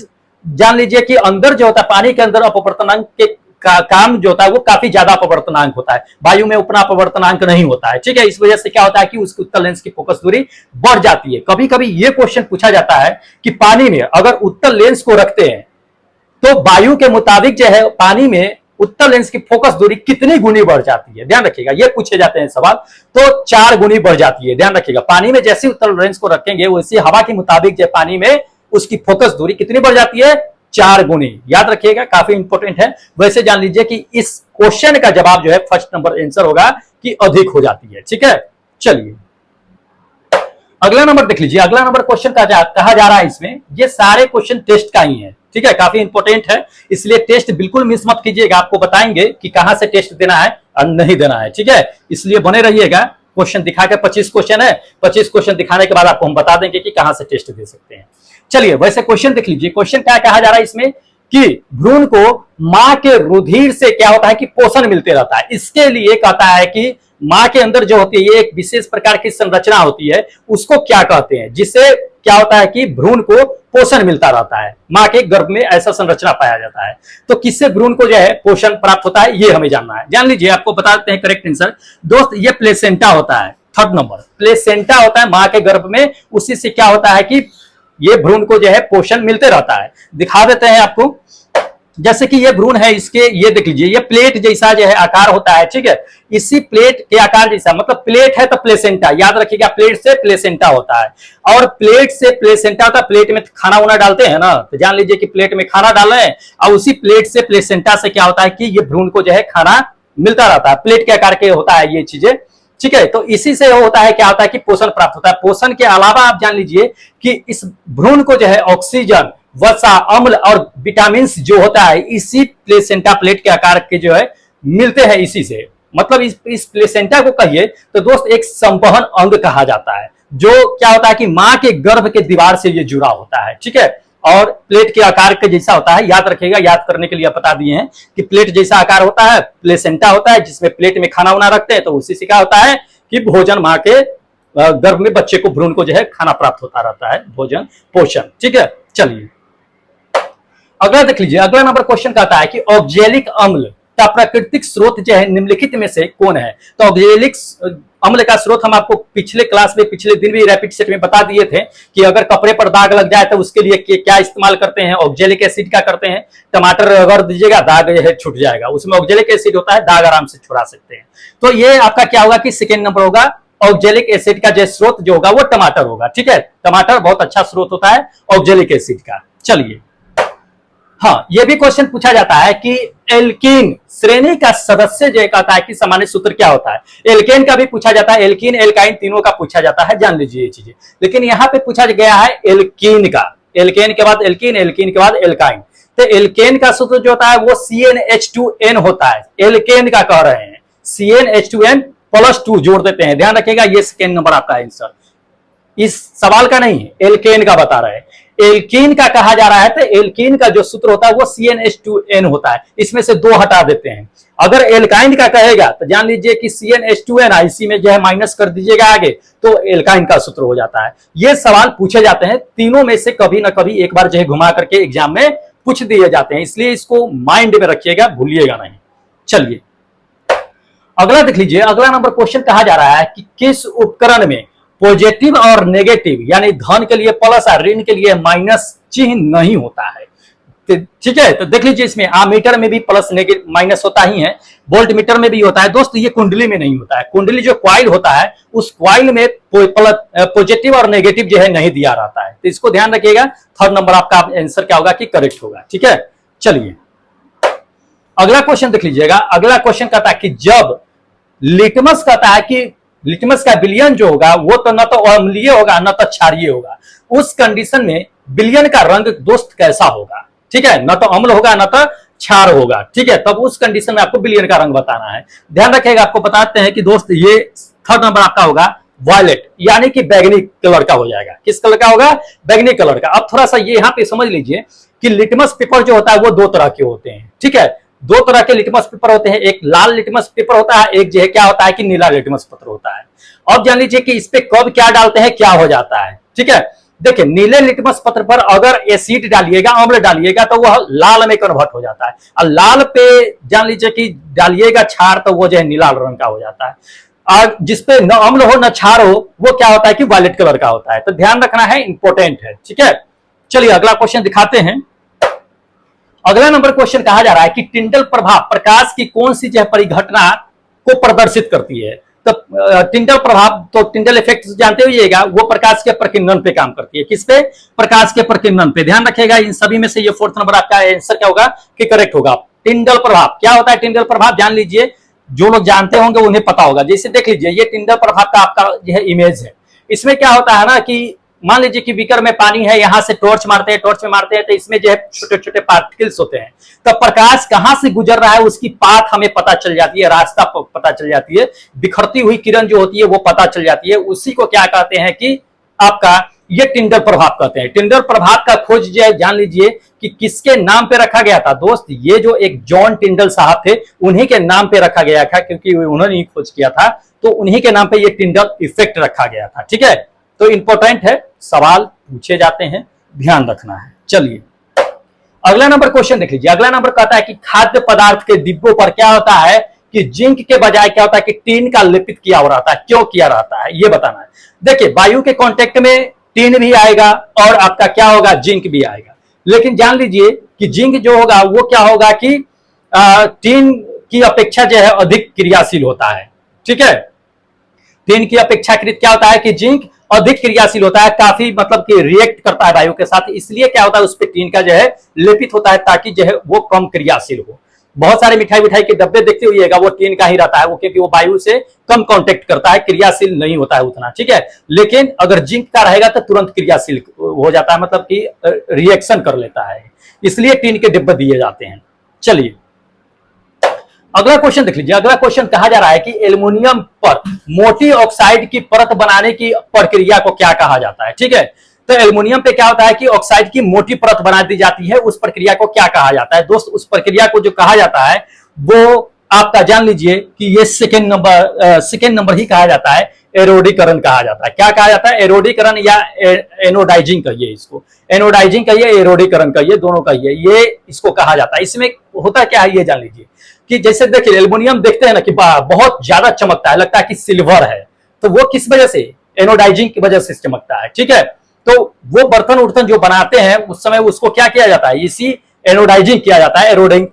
जान लीजिए कि अंदर जो होता है पानी के अंदर अपवर्तनांक के काम जो होता है वो काफी ज्यादा अपवर्तनांक होता है, वायु में उतना अपवर्तनांक नहीं होता है। ठीक है, इस वजह से क्या होता है कि उसकी उत्तल लेंस की फोकस दूरी बढ़ जाती है। कभी कभी ये क्वेश्चन पूछा जाता है कि पानी में अगर उत्तल लेंस को रखते हैं तो वायु के मुताबिक जो है पानी में उत्तल लेंस की फोकस दूरी कितनी गुनी बढ़ जाती है। ध्यान रखिएगा, ये पूछे जाते हैं सवाल, तो 4 गुनी बढ़ जाती है। ध्यान रखिएगा, पानी में जैसे उत्तल लेंस को रखेंगे वैसे हवा के मुताबिक जो पानी में उसकी फोकस दूरी कितनी बढ़ जाती है, 4 गुनी। याद रखिएगा, काफी इंपॉर्टेंट है। वैसे जान लीजिए कि इस क्वेश्चन का जवाब जो है 1st नंबर आंसर होगा कि अधिक हो जाती है। ठीक है, चलिए अगला नंबर देख लीजिए, अगला नंबर क्वेश्चन कहा जा रहा है इसमें, ये सारे क्वेश्चन टेस्ट का ही है, ठीक है, काफी इंपॉर्टेंट है, इसलिए टेस्ट बिल्कुल मिस मत कीजिएगा, आपको बताएंगे कि कहां से टेस्ट देना है और नहीं देना है, ठीक है, इसलिए बने रहिएगा। क्वेश्चन दिखा के 25 क्वेश्चन है, 25 क्वेश्चन दिखाने के बाद आपको हम बता देंगे कि कहां से टेस्ट दे सकते हैं। चलिए वैसे क्वेश्चन देख लीजिए, क्वेश्चन क्या कहा जा रहा है इसमें कि भ्रूण को मां के रुधिर से क्या होता है कि पोषण मिलते रहता है, इसके लिए कहता है कि मां के अंदर जो होती है ये एक विशेष प्रकार की संरचना होती है, उसको क्या कहते हैं, जिससे क्या होता है कि भ्रूण को पोषण मिलता रहता है, मां के गर्भ में ऐसा संरचना पाया जाता है। तो किससे भ्रूण को जो है पोषण प्राप्त होता है, ये हमें जानना है। जान लीजिए, आपको बताते हैं करेक्ट आंसर दोस्त, ये प्लेसेंटा होता है, थर्ड नंबर प्लेसेंटा होता है मां के गर्भ में, उसी से क्या होता है कि ये भ्रूण को जो है पोषण मिलते रहता है। दिखा देते हैं आपको, जैसे कि ये भ्रूण है, इसके ये देख लीजिए, ये प्लेट जैसा जो है आकार होता है, ठीक है, इसी प्लेट के आकार जैसा, मतलब प्लेट है तो प्लेसेंटा, याद रखिएगा, प्लेट से प्लेसेंटा होता है, और प्लेट से प्लेसेंटा होता है, प्लेट में खाना वाना डालते हैं ना, तो जान लीजिए कि प्लेट में खाना डाल रहे हैं, और उसी प्लेट से प्लेसेंटा से क्या होता है कि ये भ्रूण को जो है खाना मिलता रहता है, प्लेट के आकार के होता है ये चीजें, ठीक है। तो इसी से होता है, क्या होता है कि पोषण प्राप्त होता है। पोषण के अलावा आप जान लीजिए कि इस भ्रूण को जो है ऑक्सीजन, वसा, अम्ल और विटामिन जो होता है इसी प्लेसेंटा प्लेट के आकार के जो है मिलते हैं इसी से, मतलब इस प्लेसेंटा को कहिए तो दोस्त एक संवहन अंग कहा जाता है, जो क्या होता है कि मां के गर्भ के दीवार से ये जुड़ा होता है, ठीक है, और प्लेट के आकार के जैसा होता है, याद रखिएगा, याद करने के लिए बता दिए हैं कि प्लेट जैसा आकार होता है, प्लेसेंटा होता है जिसमें प्लेट में खाना वाना रखते हैं, तो उसी से क्या होता है कि भोजन मां के गर्भ में बच्चे को, भ्रूण को जो है खाना प्राप्त होता रहता है, भोजन पोषण, ठीक है। चलिए अगला देख लीजिए, अगला नंबर क्वेश्चन कहता है कि ऑक्जेलिक अम्ल का प्राकृतिक स्रोत जो है निम्नलिखित में से कौन है। तो ऑक्जेलिक अम्ल का स्रोत हम आपको पिछले क्लास में, पिछले दिन भी रैपिड सेट में बता दिए थे कि अगर कपड़े पर दाग लग जाए तो उसके लिए क्या इस्तेमाल करते हैं, ऑक्जेलिक एसिड का करते हैं, टमाटर रगड़ दीजिएगा, दाग जो है छूट जाएगा, उसमें ऑक्जेलिक एसिड होता है, दाग आराम से छुड़ा सकते हैं। तो ये आपका क्या होगा कि सेकेंड नंबर होगा, ऑक्जेलिक एसिड का जो स्रोत जो होगा वो टमाटर होगा, ठीक है, टमाटर बहुत अच्छा स्रोत होता है ऑक्जेलिक एसिड का। चलिए हाँ, यह भी क्वेश्चन पूछा जाता है कि एल्कीन श्रेणी का सदस्य जो कहता है कि सामान्य सूत्र क्या होता है। एल्केन का भी पूछा जाता है, एल्कीन एल्काइन तीनों का पूछा जाता है, जान लीजिए ये चीजें, लेकिन यहाँ पे पूछा गया है एल्कीन का, एल्केन के बाद एल्कीन, एल्कीन के बाद एल्काइन। तो एल्केन का सूत्र जो होता है वो CnH2n होता है, एल्केन का कह रहे हैं, CnH2n+2 जोड़ देते हैं, ध्यान रखिएगा, ये सेकेंड नंबर आपका आंसर, इस सवाल का नहीं है, एल्केन का बता रहे हैं। एल्कीन का कहा जा रहा है, तो एल्कीन का जो सूत्र होता है वो CnH2n होता है, इसमें से 2 हटा देते हैं। अगर एल्काइन का कहेगा तो जान लीजिए कि CnH2n इसी में जो है माइनस कर दीजिएगा आगे, तो एल्काइन का सूत्र हो जाता है। ये सवाल पूछे जाते हैं, तीनों में से कभी ना कभी एक बार जो है घुमा करके एग्जाम में पूछ दिए जाते हैं, इसलिए इसको माइंड में रखिएगा, भूलिएगा नहीं। चलिए अगला देख लीजिए, अगला नंबर क्वेश्चन कहा जा रहा है कि किस उपकरण में पॉजिटिव और नेगेटिव यानी धन के लिए प्लस और ऋण के लिए माइनस चिन्ह नहीं होता है, ठीक है। तो देख लीजिए, इसमें आमीटर में भी प्लस नेगेटिव माइनस होता ही है, वोल्ट मीटर में भी होता है दोस्त, ये कुंडली में नहीं होता है। कुंडली जो क्वाइल होता है उस क्वाइल में पॉजिटिव और नेगेटिव जो है नहीं दिया रहता है, तो इसको ध्यान रखिएगा। थर्ड नंबर आपका आंसर क्या होगा कि करेक्ट होगा, ठीक है। चलिए अगला क्वेश्चन देख लीजिएगा, अगला क्वेश्चन कहता है कि जब लिटमस कहता है कि लिटमस का विलयन जो होगा वो तो न तो अम्लीय होगा न तो क्षारीय होगा, उस कंडीशन में विलयन का रंग दोस्त कैसा होगा, ठीक है, न तो अम्ल होगा न तो क्षार होगा, ठीक है, तब उस कंडीशन में आपको विलयन का रंग बताना है। ध्यान रखिएगा, आपको बताते हैं कि दोस्त ये थर्ड नंबर आपका होगा वायलेट, यानी कि बैगनी कलर का हो जाएगा। किस कलर का होगा? बैगनी कलर का। अब थोड़ा सा ये यहाँ पे समझ लीजिए कि लिटमस पेपर जो होता है वो 2 तरह के होते हैं, ठीक है, 2 तरह के लिटमस पेपर होते हैं, एक लाल लिटमस पेपर होता है, एक जो है क्या होता है कि नीला लिटमस पेपर होता है। अब जान लीजिए कि इस पे कब क्या डालते हैं, क्या हो जाता है, ठीक है। देखिए, नीले लिटमस पत्र पर अगर एसिड डालिएगा, अम्ल डालिएगा, तो वह लाल में कन्वर्ट हो जाता है, और लाल पे जान लीजिए कि डालिएगा क्षार, तो वो जो है नीला रंग का हो जाता है। और जिसपे न अम्ल हो न क्षार हो वो क्या होता है कि वायलेट कलर का होता है। तो ध्यान रखना है, इंपॉर्टेंट है, ठीक है। चलिए अगला क्वेश्चन दिखाते हैं। अगला नंबर क्वेश्चन कहा जा रहा है कि टिंडल प्रभाव प्रकाश की कौन सी जो परिघटना को प्रदर्शित करती है। तो टिंडल प्रभाव, तो टिंडल इफेक्ट जानते होइएगा, वो प्रकाश के प्रकीर्णन पे काम करती है। किस पे? प्रकाश के प्रकीर्णन पे। ध्यान रखिएगा, इन सभी में से ये 4th नंबर आपका आंसर क्या होगा कि करेक्ट होगा। टिंडल प्रभाव क्या होता है? टिंडल प्रभाव जान लीजिए, जो लोग जानते होंगे उन्हें पता होगा। जैसे देख लीजिए, ये टिंडल प्रभाव का आपका यह इमेज है, इसमें क्या होता है ना कि मान लीजिए कि बीकर में पानी है, यहां से टॉर्च मारते हैं, टॉर्च में मारते हैं तो इसमें जो है छोटे छोटे पार्टिकल्स होते हैं, तो प्रकाश कहां से गुजर रहा है उसकी पाथ हमें पता चल जाती है, रास्ता पता चल जाती है, बिखरती हुई किरण जो होती है वो पता चल जाती है। उसी को क्या कहते हैं कि आपका ये टिंडल प्रभाव कहते हैं। टिंडल प्रभाव का खोज जो है जान लीजिए कि किसके नाम पे रखा गया था दोस्त, ये जो एक जॉन टिंडल साहब थे उन्हीं के नाम पे रखा गया था, क्योंकि उन्होंने ही खोज किया था, तो उन्हीं के नाम पे ये टिंडल इफेक्ट रखा गया था। ठीक है, तो इंपॉर्टेंट है, सवाल पूछे जाते हैं, ध्यान रखना है। चलिए अगला नंबर क्वेश्चन देख लीजिए। अगला नंबर कहता है कि खाद्य पदार्थ के डिब्बों पर क्या होता है कि जिंक के बजाय क्या होता है कि टीन का लेपित किया हो रहता है, क्यों किया रहता है ये बताना है। देखिए वायु के कांटेक्ट में टीन भी आएगा और आपका क्या होगा, जिंक भी आएगा, लेकिन जान लीजिए कि जिंक जो होगा वो क्या होगा कि टीन की अपेक्षा जो है अधिक क्रियाशील होता है। ठीक है, टीन की अपेक्षाकृत क्या होता है कि जिंक अधिक क्रियाशील होता है, काफी मतलब कि रिएक्ट करता है वायु के साथ, इसलिए क्या होता है उस पर टीन का जो है लेपित होता है ताकि जो है वो कम क्रियाशील हो। बहुत सारे मिठाई के डब्बे देखते हुएगा वो टीन का ही रहता है, वो क्योंकि वो वायु से कम कांटेक्ट करता है, क्रियाशील नहीं होता है उतना। ठीक है, लेकिन अगर जिंक का रहेगा तो तुरंत क्रियाशील हो जाता है, मतलब कि रिएक्शन कर लेता है, इसलिए टीन के डिब्बे दिए जाते हैं। चलिए अगला क्वेश्चन देख लीजिए। अगला क्वेश्चन कहा जा रहा है कि एल्युमिनियम पर मोटी ऑक्साइड की परत बनाने की प्रक्रिया को क्या कहा जाता है। ठीक है, तो एल्युमिनियम पे क्या होता है कि ऑक्साइड की मोटी परत बना दी जाती है, उस प्रक्रिया को क्या कहा जाता है दोस्त। उस प्रक्रिया को जो कहा जाता है वो आपका जान लीजिए कि ये सेकेंड नंबर ही कहा जाता है, एरोडीकरण कहा जाता है। क्या कहा जाता है, एरोडीकरण या एनोडाइजिंग कहिए, इसको एनोडाइजिंग कहिए, एरोडीकरण कहिए, दोनों कहिए, ये इसको कहा जाता है। इसमें होता क्या है ये जान लीजिए कि जैसे देखिए एल्युमिनियम देखते हैं ना कि बहुत ज्यादा चमकता है, लगता है कि सिल्वर है, तो वो किस वजह से, एनोडाइजिंग की वजह से चमकता है। ठीक है, तो वो बर्तन उर्तन जो बनाते हैं उस समय उसको क्या किया जाता है, इसी एनोडाइजिंग किया जाता है,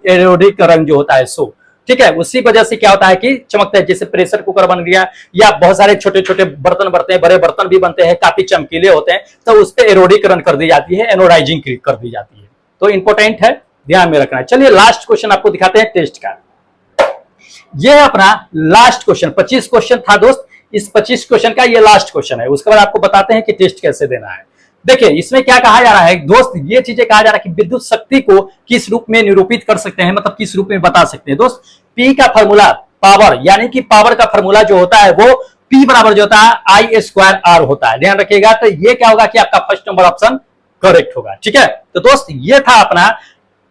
एरोडीकरण जो होता है सो। ठीक है, उसी वजह से क्या होता है कि चमकता है, जैसे प्रेशर कुकर बन गया या बहुत सारे छोटे छोटे बर्तन बनते हैं, बड़े बर्तन भी बनते हैं, काफी चमकीले होते हैं, तो उस पर एरोडीकरण कर दी जाती है, एनोडाइजिंग कर दी जाती है। तो इंपॉर्टेंट है, ध्यान में रखना है। चलिए लास्ट क्वेश्चन आपको दिखाते हैं टेस्ट का। ये अपना लास्ट क्वेश्चन 25 क्वेश्चन था दोस्त, इस 25 क्वेश्चन का ये लास्ट क्वेश्चन है, उसके बाद आपको बताते हैं कि टेस्ट कैसे देना है। देखिए इसमें क्या कहा जा रहा है दोस्त, ये चीजें कहा जा रहा है कि विद्युत शक्ति को किस रूप में निरूपित कर सकते हैं, मतलब किस रूप में बता सकते हैं दोस्त। पी का फॉर्मूला पावर, यानी कि पावर का फॉर्मूला जो होता है वो पी बराबर जो होता है आई स्क्वायर आर होता है, ध्यान रखिएगा। तो ये क्या होगा कि आपका फर्स्ट नंबर ऑप्शन करेक्ट होगा। ठीक है, तो दोस्त ये था अपना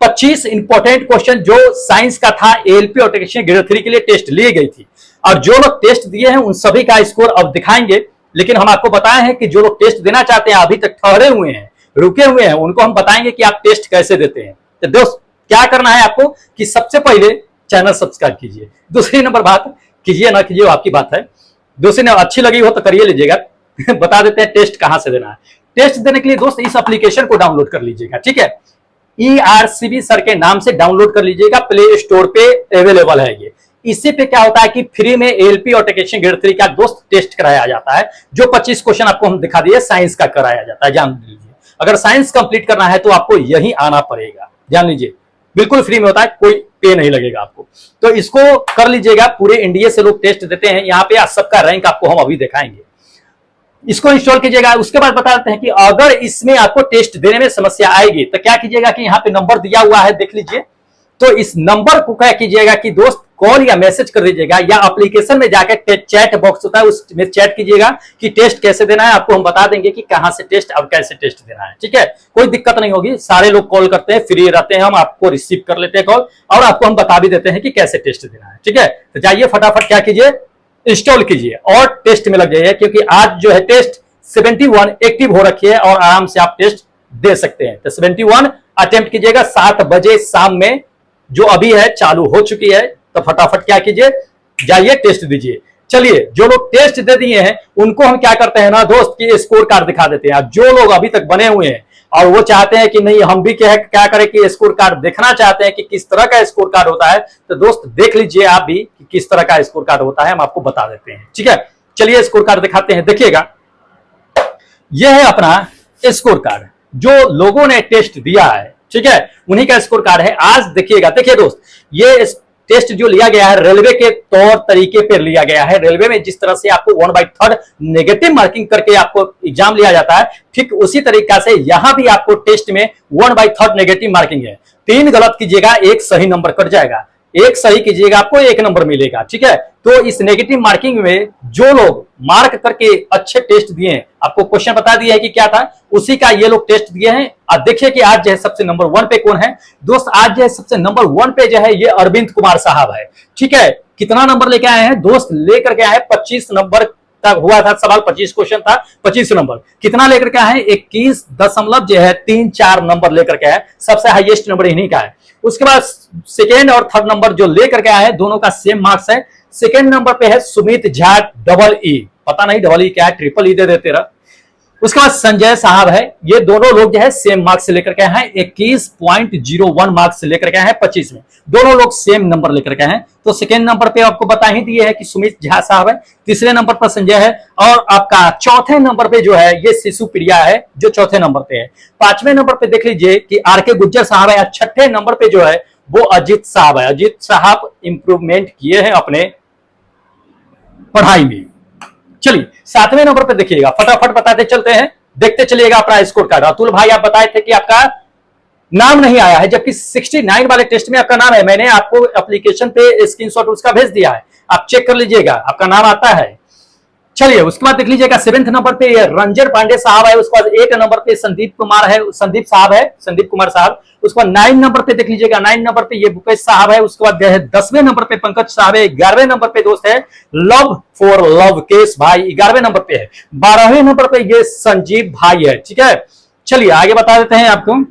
25 इंपॉर्टेंट क्वेश्चन जो साइंस का था, एएलपी और टेक्नीशियन ग्रेड 3 के लिए टेस्ट ली गई थी, और जो लोग टेस्ट दिए हैं उन सभी का स्कोर अब दिखाएंगे। लेकिन हम आपको बताए हैं कि जो लोग टेस्ट देना चाहते हैं, अभी तक ठहरे हुए हैं, रुके हुए हैं, उनको हम बताएंगे कि आप टेस्ट कैसे देते हैं। तो दोस्त क्या करना है आपको कि सबसे पहले चैनल सब्सक्राइब कीजिए, दूसरी नंबर बात कीजिए ना कीजिए वो आपकी बात है, दूसरी नंबर अच्छी लगी हो तो करिए लीजिएगा। बता देते हैं टेस्ट कहां से देना है। टेस्ट देने के लिए दोस्त इस एप्लीकेशन को डाउनलोड कर लीजिएगा। ठीक है, ERCB सर के नाम से डाउनलोड कर लीजिएगा, प्ले स्टोर पे अवेलेबल है ये। इसी पे क्या होता है कि फ्री में एएलपी और टेक्नीशियन ग्रेड 3 का दोस्त टेस्ट कराया जाता है, जो 25 क्वेश्चन आपको हम दिखा दिए साइंस का कराया जाता है, जान लीजिए। अगर साइंस कंप्लीट करना है तो आपको यही आना पड़ेगा, जान लीजिए, बिल्कुल फ्री में होता है, कोई पे नहीं लगेगा आपको। तो इसको कर लीजिएगा, पूरे इंडिया से लोग टेस्ट देते हैं यहाँ पे, सबका रैंक आपको हम अभी दिखाएंगे। इसको इंस्टॉल कीजिएगा। उसके बाद बता देते हैं कि अगर इसमें आपको टेस्ट देने में समस्या आएगी तो क्या कीजिएगा कि यहाँ पे नंबर दिया हुआ है, देख लीजिए। तो इस नंबर को क्या कीजिएगा कि दोस्त कॉल या मैसेज कर दीजिएगा, या एप्लीकेशन में जाकर चैट बॉक्स होता है उसमें चैट कीजिएगा कि टेस्ट कैसे देना है, आपको हम बता देंगे कि कहां से टेस्ट अब कैसे टेस्ट देना है। ठीक है, कोई दिक्कत नहीं होगी, सारे लोग कॉल करते हैं, फ्री रहते हैं, हम आपको रिसीव कर लेते हैं कॉल, और आपको हम बता भी देते हैं कि कैसे टेस्ट देना है। ठीक है, तो जाइए फटाफट क्या कीजिए, इंस्टॉल कीजिए और टेस्ट में लग जाइए, क्योंकि आज जो है टेस्ट 71 एक्टिव हो रखी है और आराम से आप टेस्ट दे सकते हैं। तो 71 अटेम्प्ट कीजिएगा, 7 बजे शाम में जो अभी है चालू हो चुकी है, तो फटाफट क्या कीजिए, जाइए टेस्ट दीजिए। चलिए जो लोग टेस्ट दे दिए हैं उनको हम क्या करते हैं ना दोस्त कि स्कोर कार्ड दिखा देते हैं। जो लोग अभी तक बने हुए हैं और वो चाहते हैं कि नहीं हम भी क्या करें कि स्कोर कार्ड देखना चाहते हैं कि किस तरह का स्कोर कार्ड होता है, तो दोस्त देख लीजिए आप भी कि किस तरह का स्कोर कार्ड होता है, हम आपको बता देते हैं। ठीक है, चलिए स्कोर कार्ड दिखाते हैं, देखिएगा। यह है अपना स्कोर कार्ड, जो लोगों ने टेस्ट दिया है, ठीक है, उन्हीं का स्कोर कार्ड है। आज देखिएगा, देखिए दोस्त, ये टेस्ट जो लिया गया है रेलवे के तौर तरीके पर लिया गया है। रेलवे में जिस तरह से आपको 1/3 नेगेटिव मार्किंग करके आपको एग्जाम लिया जाता है, ठीक उसी तरीका से यहां भी आपको टेस्ट में 1/3 नेगेटिव मार्किंग है। 3 गलत कीजिएगा 1 सही नंबर कट जाएगा, 1 सही कीजिएगा आपको 1 नंबर मिलेगा। ठीक है, तो इस नेगेटिव मार्किंग में जो लोग मार्क करके अच्छे टेस्ट दिए हैं, आपको क्वेश्चन बता दिया है कि क्या था, उसी का ये लोग टेस्ट दिए हैं। अब देखिए कि आज जो है सबसे नंबर 1 पे कौन है दोस्त। आज जो है सबसे नंबर 1 पे जो है ये अरविंद कुमार साहब है। ठीक है, कितना नंबर लेके आए हैं दोस्त, लेकर के आए हैं 25 नंबर तक हुआ था सवाल, 25 क्वेश्चन था, 25 नंबर कितना लेकर के आए, 21.34 नंबर लेकर के आए। सबसे हाईएस्ट नंबर इन्हीं का है। उसके बाद सेकेंड और थर्ड नंबर जो लेकर के आए हैं दोनों का सेम मार्क्स है। सेकेंड नंबर पे है सुमित झा डबल ई, पता नहीं डबल ई क्या है, ट्रिपल ई दे देते रहा। उसके बाद संजय साहब है, ये दोनों लोग जो है सेम मार्क्स से लेकर के हैं, 21.01 मार्क्स से लेकर के हैं 25 में, दोनों लोग सेम नंबर लेकर के हैं। तो सेकेंड नंबर पे आपको बता ही दिए है कि सुमित झा साहब है, तीसरे नंबर पर संजय है, और आपका चौथे नंबर पे जो है ये शिशु प्रिया है जो चौथे नंबर पे है। पांचवें नंबर पे देख लीजिए कि आर.के. गुज्जर साहब है। छठे नंबर पे जो है वो अजीत साहब है। अजीत साहब इंप्रूवमेंट किए हैं अपने पढ़ाई में। चलिए सातवें नंबर पे देखिएगा, फटाफट बताते चलते हैं, देखते चलिएगा अपना स्कोर कार्ड। अतुल भाई आप बताए थे कि आपका नाम नहीं आया है, जबकि 69 वाले टेस्ट में आपका नाम है। मैंने आपको एप्लीकेशन पे स्क्रीनशॉट उसका भेज दिया है, आप चेक कर लीजिएगा, आपका नाम आता है। चलिए उसके बाद देख लीजिएगा 7वें नंबर पे रंजन पांडे साहब है। उसके बाद 8 नंबर पे संदीप कुमार है, संदीप साहब है, संदीप कुमार साहब। उसके बाद 9 नंबर पे देख लीजिएगा, 9 नंबर पे ये भूपेश साहब है। उसके बाद 10वें नंबर पे पंकज साहब है। 11वें नंबर पे दोस्त है लव फॉर लव केस भाई, 11वें नंबर पे है। 12वें नंबर पे ये संजीव भाई है। ठीक है, चलिए आगे बता देते हैं आपको।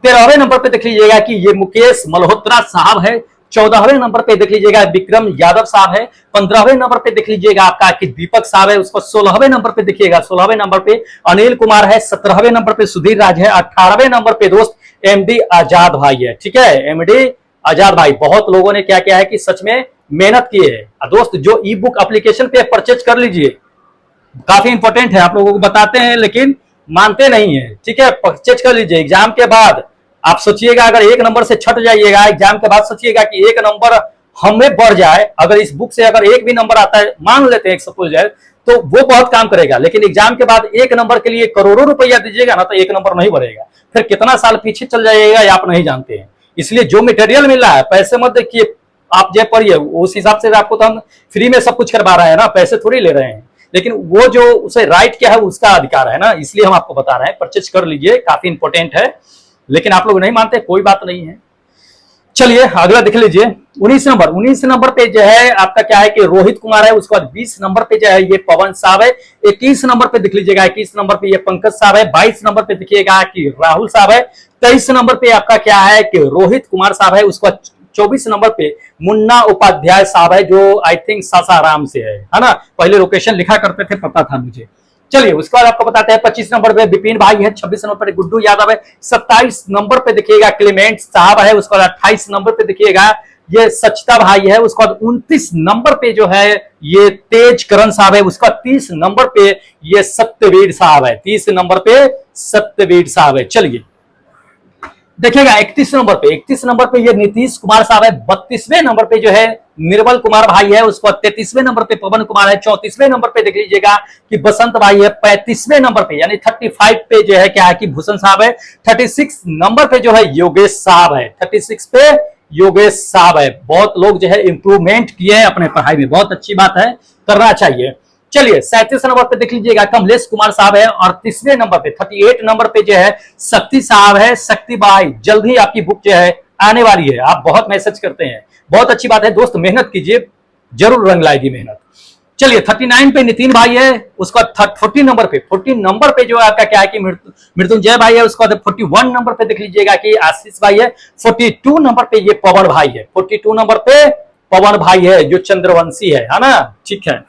13वें नंबर पे देख लीजिएगा कि ये मुकेश मल्होत्रा साहब है। 14वें नंबर पे देख लीजिएगा विक्रम यादव साहब है। 15वें नंबर पे देख लीजिएगा आपका कि दीपक साहब है। उसको 16वें नंबर पे देखिएगा, 16वें नंबर पे अनिल कुमार है। 17वें नंबर पे सुधीर राज है। 18वें नंबर पे दोस्त एमडी आजाद भाई है। ठीक है, एमडी आजाद भाई, बहुत लोगों ने क्या किया है कि सच में मेहनत की है दोस्त। जो ई बुक एप्लीकेशन पे परचेज कर लीजिए, काफी इंपॉर्टेंट है, आप लोगों को बताते हैं लेकिन मानते नहीं है। ठीक है, परचेज कर लीजिए। एग्जाम के बाद आप सोचिएगा अगर 1 नंबर से छट जाइएगा, एग्जाम के बाद सोचिएगा कि 1 नंबर हमें बढ़ जाए, अगर इस बुक से अगर 1 भी नंबर आता है, मान लेते हैं सपोज जाए, तो वो बहुत काम करेगा। लेकिन एग्जाम के बाद 1 नंबर के लिए करोड़ों रुपया दीजिएगा ना, तो 1 नंबर नहीं बढ़ेगा, फिर कितना साल पीछे चल जाइएगा ये आप नहीं जानते हैं। इसलिए जो मटेरियल मिल रहा है, पैसे मत देखिए, आप जो पढ़िए उस हिसाब से आपको तो हम फ्री में सब कुछ करवा रहे हैं ना, पैसे थोड़ी ले रहे हैं। लेकिन वो जो उसे राइट क्या है उसका अधिकार है ना, इसलिए हम आपको बता रहे हैं, परचेज कर लीजिए, काफी इंपॉर्टेंट है। लेकिन आप लोग नहीं मानते, कोई बात नहीं है। चलिए अगला देख लीजिए 19 नंबर पे जो है आपका क्या है कि रोहित कुमार है। उसके बाद 20 नंबर पे जो है ये पवन साहब है। 21 नंबर पे देख लीजिएगा, 21 नंबर पे ये पंकज साहब है। 22 नंबर पे देखिएगा कि राहुल साहब है। 23 नंबर पे आपका क्या है कि रोहित कुमार साहब है। उसके बाद 24 नंबर पे मुन्ना उपाध्याय साहब है, जो आई थिंक सासाराम से है ना, पहले लोकेशन लिखा करते थे, पता था मुझे। चलिए उसके बाद आपको बताते हैं 25 नंबर पे विपिन भाई है। 26 नंबर पे गुड्डू यादव है। 27 नंबर पे देखिएगा क्लेमेंट साहब है। उसके बाद 28 नंबर पे देखिएगा ये सचता भाई है। उसके बाद 29 नंबर पे जो है ये तेज करण साहब है। उसका 30 नंबर पे ये सत्यवीर साहब है। 30 नंबर पे सत्यवीर साहब है। चलिए देखिएगा 31 नंबर पे ये नीतीश कुमार साहब है। 32वें नंबर पे जो है निर्मल कुमार भाई है। उसको 33वें नंबर पे पवन कुमार है। 34वें नंबर पे देख लीजिएगा कि बसंत भाई है। 35वें नंबर पे यानी 35 पे जो है क्या है कि भूषण साहब है। 36 नंबर पे जो है योगेश साहब है। 36 पे योगेश साहब है। बहुत लोग जो है इंप्रूवमेंट किए हैं अपने पढ़ाई में, बहुत अच्छी बात है, करना चाहिए। चलिए 37 नंबर पे देख लीजिएगा कमलेश कुमार साहब है। और 30वें नंबर पे 38 नंबर पे जो है शक्ति साहब है। शक्ति भाई जल्द ही आपकी बुक जो है आने वाली है, आप बहुत मैसेज करते हैं, बहुत अच्छी बात है दोस्त, मेहनत कीजिए, जरूर रंग लाएगी मेहनत। चलिए 39 पे नितिन भाई है। उसका 40 नंबर पे जो आपका क्या है कि मृत्युंजय भाई है। उसके बाद 41 नंबर पे देख लीजिएगा कि आशीष भाई है। 42 नंबर पे ये पवन भाई है। 42 नंबर पे पवन भाई है जो चंद्रवंशी है ना, ठीक है।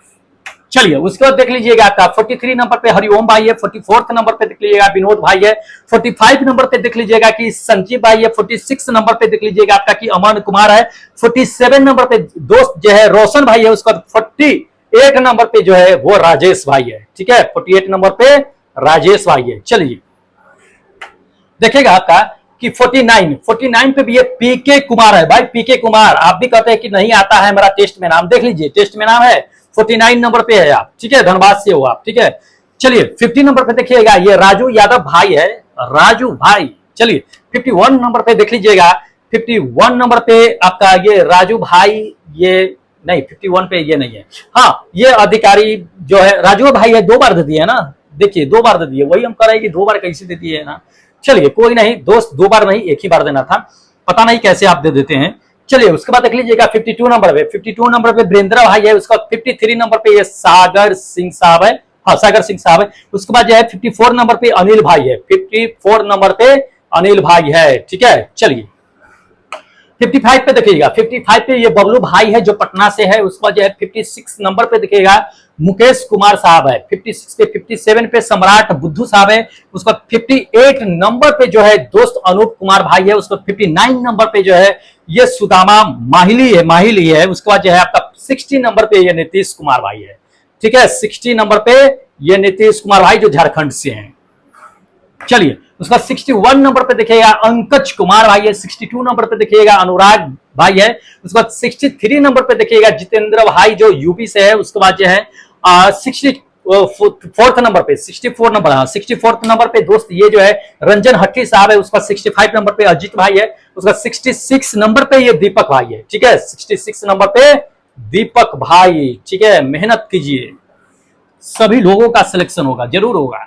चलिए उसके बाद देख लीजिएगा आपका 43 नंबर पे हरिओम भाई है। 44 नंबर पे देख लीजिएगा विनोद भाई है। 45 नंबर पे देख लीजिएगा कि संजीव भाई है। 46 नंबर पे देख लीजिएगा आपका कि अमन कुमार है। 47 नंबर पे दोस्त जो है रोशन भाई है। उसका 48 नंबर पे जो है वो राजेश भाई है। ठीक है, 48 नंबर पे राजेश भाई है। चलिए देखिएगा आपका कि 49 पे भी ये पीके कुमार है भाई, पीके कुमार। आप भी कहते हैं कि नहीं आता है मेरा टेस्ट में नाम, देख लीजिए टेस्ट में नाम है, 49 नंबर पे है आप, ठीक है, धनबाद से हो आप, ठीक है। चलिए 50 नंबर पे देखिएगा, ये राजू यादव भाई है, राजू भाई। चलिए 51 नंबर पे देख लीजिएगा, 51 नंबर पे आपका ये राजू भाई, ये नहीं 51 पे ये नहीं है, हाँ ये अधिकारी जो है राजू भाई है, 2 बार दे दिए है ना, देखिए 2 बार दे दिए, वही हम कह रहे हैं कि 2 बार कैसे दे दिए है ना। चलिए कोई नहीं दोस्त, 2 बार नहीं, एक ही बार देना था, पता नहीं कैसे आप दे देते हैं। चलिए उसके बाद देख लीजिएगा 52 नंबर पे, 52 नंबर पे वीरेंद्र भाई है, उसका 53 नंबर पे ये सागर सिंह साहब है, हाँ सागर सिंह साहब है। उसके बाद जो है 54 नंबर पे अनिल भाई है, 54 नंबर पे अनिल भाई है, ठीक है। चलिए 55 पे देखिएगा, 55 पे ये बबलू भाई है जो पटना से है। उसके बाद जो है 56 नंबर पे देखिएगा मुकेश कुमार साहब है, 56 पे। 57 पे सम्राट बुद्धू साहब है। उसका 58 नंबर पे जो है दोस्त अनूप कुमार भाई है। उसका 59 नंबर पे जो है ये सुदामा माहिली है। उसके बाद जो है आपका 60 नंबर पे ये नीतीश कुमार भाई है, ठीक है, 60 नंबर पे ये नीतीश कुमार भाई जो झारखंड से हैं। चलिए उसका 61 नंबर पे देखिएगा अंकज कुमार भाई है, 62 नंबर पे देखिएगा अनुराग भाई है। उसके बाद 63 नंबर पे देखिएगा जितेंद्र भाई जो यूपी से है। उसके बाद जो है 64 नंबर पे, 64 नंबर, हाँ 64 नंबर पे दोस्त ये जो है रंजन हट्टी साहब है। उसका 65 नंबर पे अजीत भाई है। उसका 66 नंबर पे ये दीपक भाई है, ठीक है, 66 नंबर पे दीपक भाई, ठीक है। मेहनत कीजिए, सभी लोगों का सिलेक्शन होगा, जरूर होगा।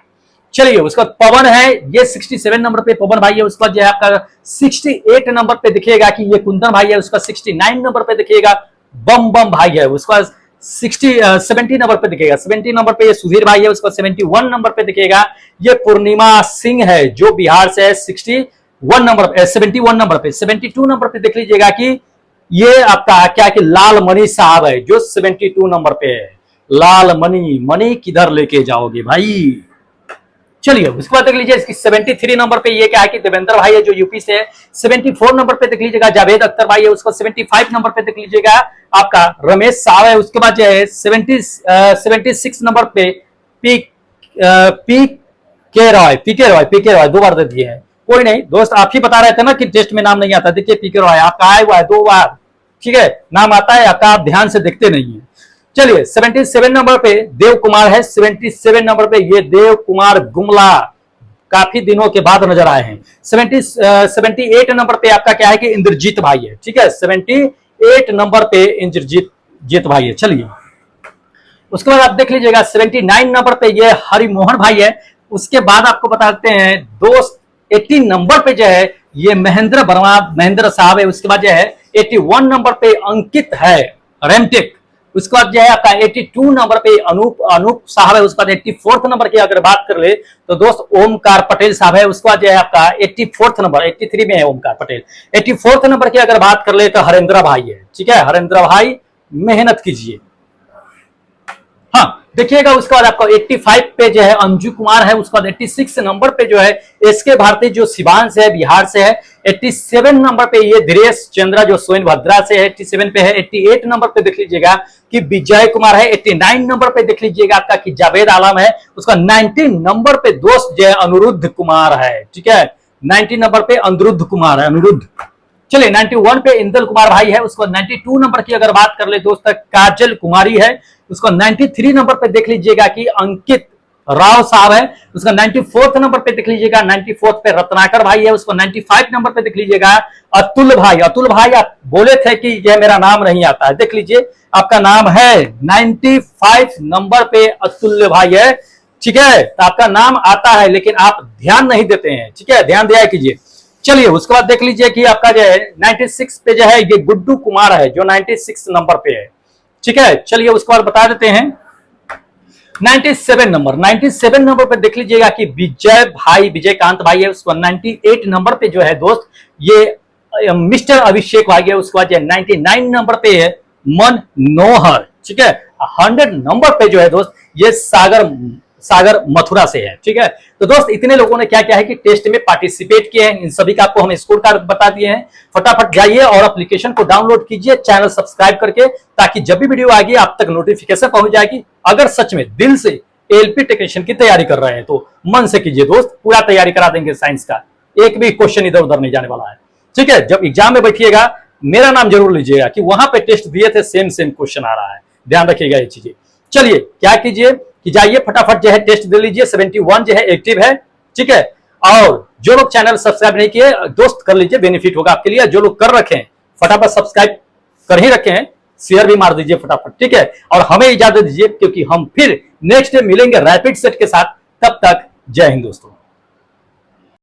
चलिए उसका पवन है, ये 67 नंबर पे पवन भाई है। उसका जो है आपका 68 नंबर पे दिखेगा कि ये कुंदन भाई है। उसका 69 नंबर पे दिखेगा बम भाई है। उसका 70 नंबर पे दिखेगा, 70 नंबर पे ये सुधीर भाई है। उसका 71 नंबर पे दिखेगा ये पूर्णिमा सिंह है जो बिहार से है, 71 नंबर पे। 72 नंबर पे देख लीजिएगा कि ये आपका क्या कि लाल मणि साहब है जो 72 नंबर पे है। लाल मणि किधर लेके जाओगे भाई। चलिए उसके बाद देख लीजिए इसकी 73 नंबर पे ये क्या है कि देवेंद्र भाई है जो यूपी से है। 74 नंबर पे देख लीजिएगा जावेद अख्तर भाई है। उसका 75 नंबर पे देख लीजिएगा आपका रमेश साहब है। उसके बाद जो है 76 नंबर पे पी के रॉय 2 बार दे दिए हैं। कोई नहीं दोस्त, आप ही बता रहे थे ना कि टेस्ट में नाम नहीं आता, देखिए पी के रॉय आपका आया हुआ है 2 बार, ठीक है, नाम आता है आपका, आप ध्यान से देखते नहीं है। चलिए 77 नंबर पे देव कुमार है। 77 नंबर पे ये देव कुमार गुमला काफी दिनों के बाद नजर आए हैं। 78 नंबर पे आपका क्या है कि इंद्रजीत भाई है, ठीक है, 78 नंबर पे इंद्रजीत भाई है। चलिए उसके बाद आप देख लीजिएगा 79 नंबर पे ये हरिमोहन भाई है। उसके बाद आपको बताते हैं दोस्त 80 नंबर पे जो है ये महेंद्र साहब है। उसके बाद जो है 81 नंबर पे अंकित है रेमटेक। उसके बाद जो है आपका 82 नंबर पे अनूप साहब है। उसके बाद 84 नंबर की अगर बात कर ले तो दोस्त ओमकार पटेल साहब है। उसके बाद जो है आपका 84 नंबर, 83 में है ओमकार पटेल। 84 नंबर की अगर बात कर ले तो हरेंद्र भाई है, ठीक है, हरेंद्र भाई मेहनत कीजिए। हाँ देखिएगा उसके बाद आपको 85 पे जो है अंजू कुमार है। उसके बाद 86 नंबर पे जो है एसके भारती जो सिवान से है, बिहार से है। 87 नंबर पे ये धीरेश चंद्रा जो सोनभद्रा से है, 87 पे है। 88 नंबर पे देख लीजिएगा कि विजय कुमार है। 89 नंबर पे देख लीजिएगा आपका कि जावेद आलम है। उसका 90 नंबर पे दोस्त जो है अनुरुद्ध कुमार है, ठीक है, 90 नंबर पे अनुरुद्ध कुमार है, अनुरुद्ध। चलिए 91 पे इंदल कुमार भाई है। उसको 92 नंबर की अगर बात कर ले दोस्त काजल कुमारी है। उसको 93 नंबर पे देख लीजिएगा कि अंकित राव साहब है। उसका 94 नंबर पे देख लीजिएगा, 94 पे रत्नाकर भाई है। उसको 95 नंबर पे देख लीजिएगा अतुल भाई आप बोले थे कि यह मेरा नाम नहीं आता है, देख लीजिए आपका नाम है 95 नंबर पे अतुल भाई है, ठीक है, तो आपका नाम आता है लेकिन आप ध्यान नहीं देते हैं, ठीक है, ध्यान दिया कीजिए। चलिए उसके बाद देख लीजिए कि आपका जो है 96 पे जो है ये गुड्डू कुमार है जो 96 नंबर पे है, ठीक है। चलिए उसके बाद बता देते हैं 97 नंबर पे देख लीजिएगा कि विजयकांत भाई है। उसको 98 नंबर पे जो है दोस्त ये मिस्टर अभिषेक भाई है। उसके बाद 99 नंबर पे है मनोहर, ठीक है। 100 नंबर पे जो है दोस्त ये सागर मथुरा से है, ठीक है। तो दोस्त इतने लोगों ने क्या क्या है कि टेस्ट में पार्टिसिपेट किए हैं, इन सभी का आपको हम स्कोर कार्ड बता दिए हैं। फटाफट जाइए और एप्लीकेशन को डाउनलोड कीजिए चैनल सब्सक्राइब करके, ताकि जब भी वीडियो आएगी आप तक नोटिफिकेशन पहुंच जाएगी। अगर सच में दिल से एलपी टेक्नीशियन की तैयारी कर रहे हैं तो मन से कीजिए दोस्त, पूरा तैयारी करा देंगे साइंस का। एक भी क्वेश्चन इधर उधर नहीं जाने वाला है। ठीक है, जब एग्जाम में बैठिएगा मेरा नाम जरूर लीजिएगा कि वहां पे टेस्ट दिए थे, सेम सेम क्वेश्चन आ रहा है, ध्यान रखिएगा ये चीजें। चलिए क्या कीजिए कि जाइए फटाफट जो है टेस्ट दे लीजिए, 71 जो है एक्टिव है। ठीक है, और जो लोग चैनल सब्सक्राइब नहीं किए दोस्त कर लीजिए, बेनिफिट होगा आपके लिए। जो लोग कर रखे हैं फटाफट सब्सक्राइब कर ही रखे हैं, शेयर भी मार दीजिए फटाफट। ठीक है, और हमें इजाजत दीजिए क्योंकि हम फिर नेक्स्ट डे मिलेंगे रैपिड सेट के साथ। तब तक जय हिंद दोस्तों।